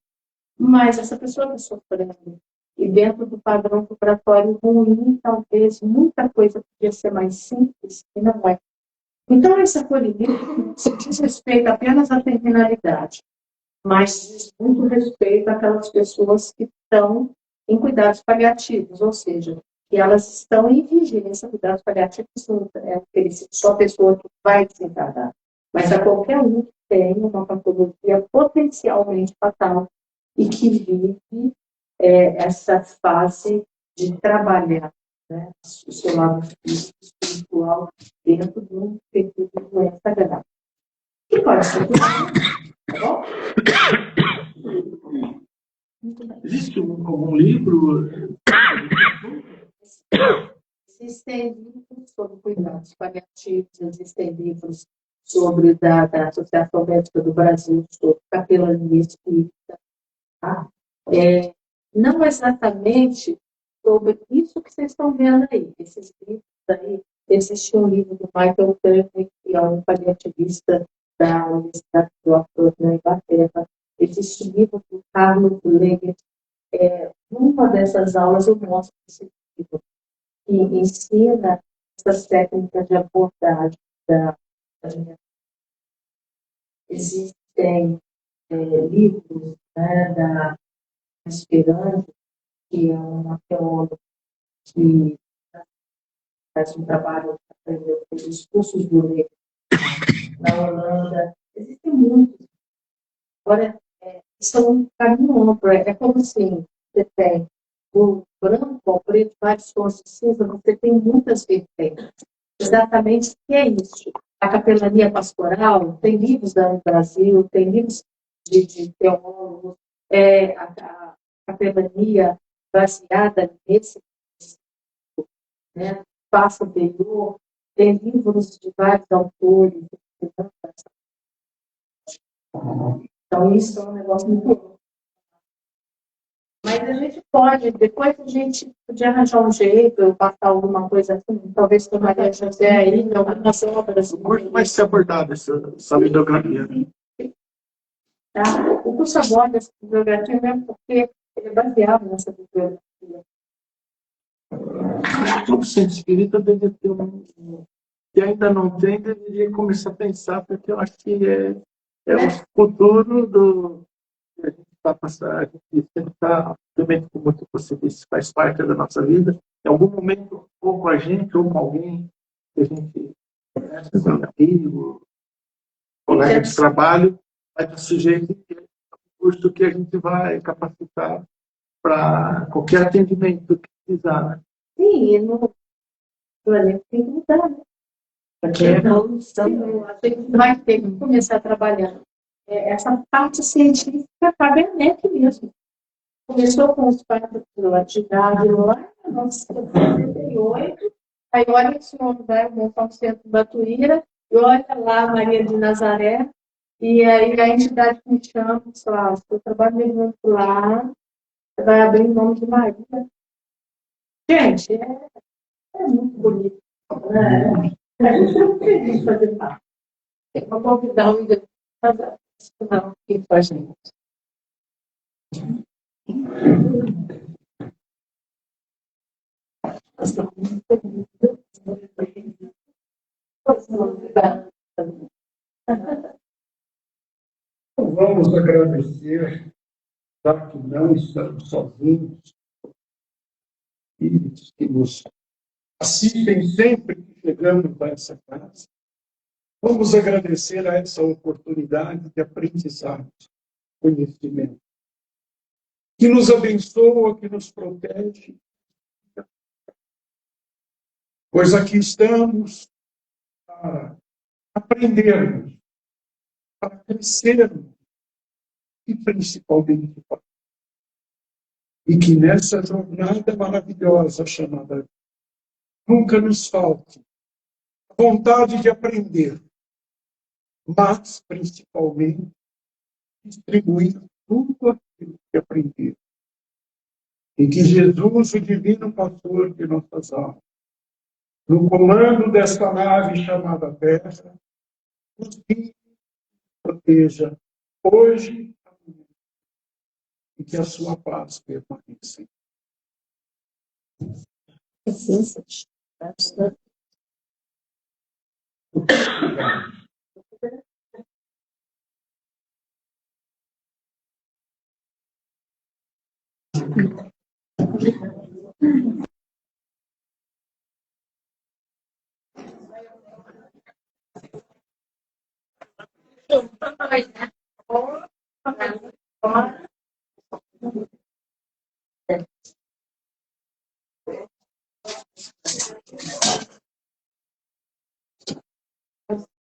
mas essa pessoa está sofrendo. E dentro do padrão vibratório ruim, talvez muita coisa podia ser mais simples e não é. Então, esse acolhimento se diz respeito apenas à terminalidade, mas diz muito respeito àquelas pessoas que estão em cuidados paliativos, ou seja, que elas estão em vigilância. Cuidados paliativos não é só a pessoa que vai desencarnar, mas a qualquer um que tem uma patologia potencialmente fatal e que vive essa fase de trabalhar, né, o seu lado físico, espiritual, dentro de um período de doença grave. E pode ser tá bom?
Existe algum livro?
Existem livros sobre cuidados paliativos, existem livros sobre da Associação Médica do Brasil, sobre capelania espírita. Tá? Não exatamente sobre isso que vocês estão vendo aí, esses livros aí. Existe um livro do Michael Turner, que é um paliativista da Universidade de Oxford, na Inglaterra. Existe um livro do Carlos Leggett. Numa dessas aulas eu mostro esse livro, que ensina essas técnicas de abordagem da existem livros, né, da Esperança, que é uma teóloga que faz um trabalho nos cursos do Leite na Holanda. Existem muitos. Agora, isso é um caminho amplo. É como assim, você tem do branco ao preto, vários tons de cinza, você tem muitas vertentes. Exatamente o que é isso? A capelania pastoral, tem livros no Brasil, tem livros de teólogos, a capelania baseada nesse, né, espaço anterior, tem livros de vários autores. Então, isso é um negócio muito bom. Mas a gente pode, depois a gente podia arranjar um jeito, eu passar alguma coisa assim, talvez com a Maria José aí, de algumas obras.
Como vai ser abordada essa bibliografia?
Tá? O curso aborda essa bibliografia mesmo porque ele é baseado nessa bibliografia.
Todo centro espírita deve ter que ainda não tem, deveria começar a pensar, porque eu acho que é o futuro do que a gente está passando, a gente tentar, também como você disse, faz parte da nossa vida, em algum momento, ou com a gente, ou com alguém que a gente conhece, um amigo, colega de trabalho, vai estar sujeito ao custo que a gente vai capacitar para qualquer atendimento que precisar, né?
Sim, e no planeta tem que mudar, né? Porque então, a gente vai ter que começar a trabalhar. Essa parte científica cabe a NEC mesmo. Começou com os partos de atividade lá em 1978, aí olha esse nome vai montar um centro de Batuíra, e olha lá Maria de Nazaré, e aí a entidade que me chama, pessoal, se eu trabalho levando lá, você vai abrir o nome de Maria. Gente, é muito bonito. Né? A gente não precisa fazer parte. Eu vou convidar o Igor para fazer aqui com a gente.
Vamos agradecer, já que não estamos sozinhos, espíritos que nos assistem sempre que chegamos a essa casa. Vamos agradecer a essa oportunidade de aprendizado, conhecimento, que nos abençoa, que nos protege, pois aqui estamos para aprendermos, para crescermos e principalmente para. E que nessa jornada maravilhosa chamada vida, nunca nos falte a vontade de aprender, mas principalmente distribuir tudo aquilo que aprender. E que Jesus, o divino pastor de nossas almas, no comando desta nave chamada Terra, nos guie e proteja hoje e amanhã, e que a sua paz permaneça.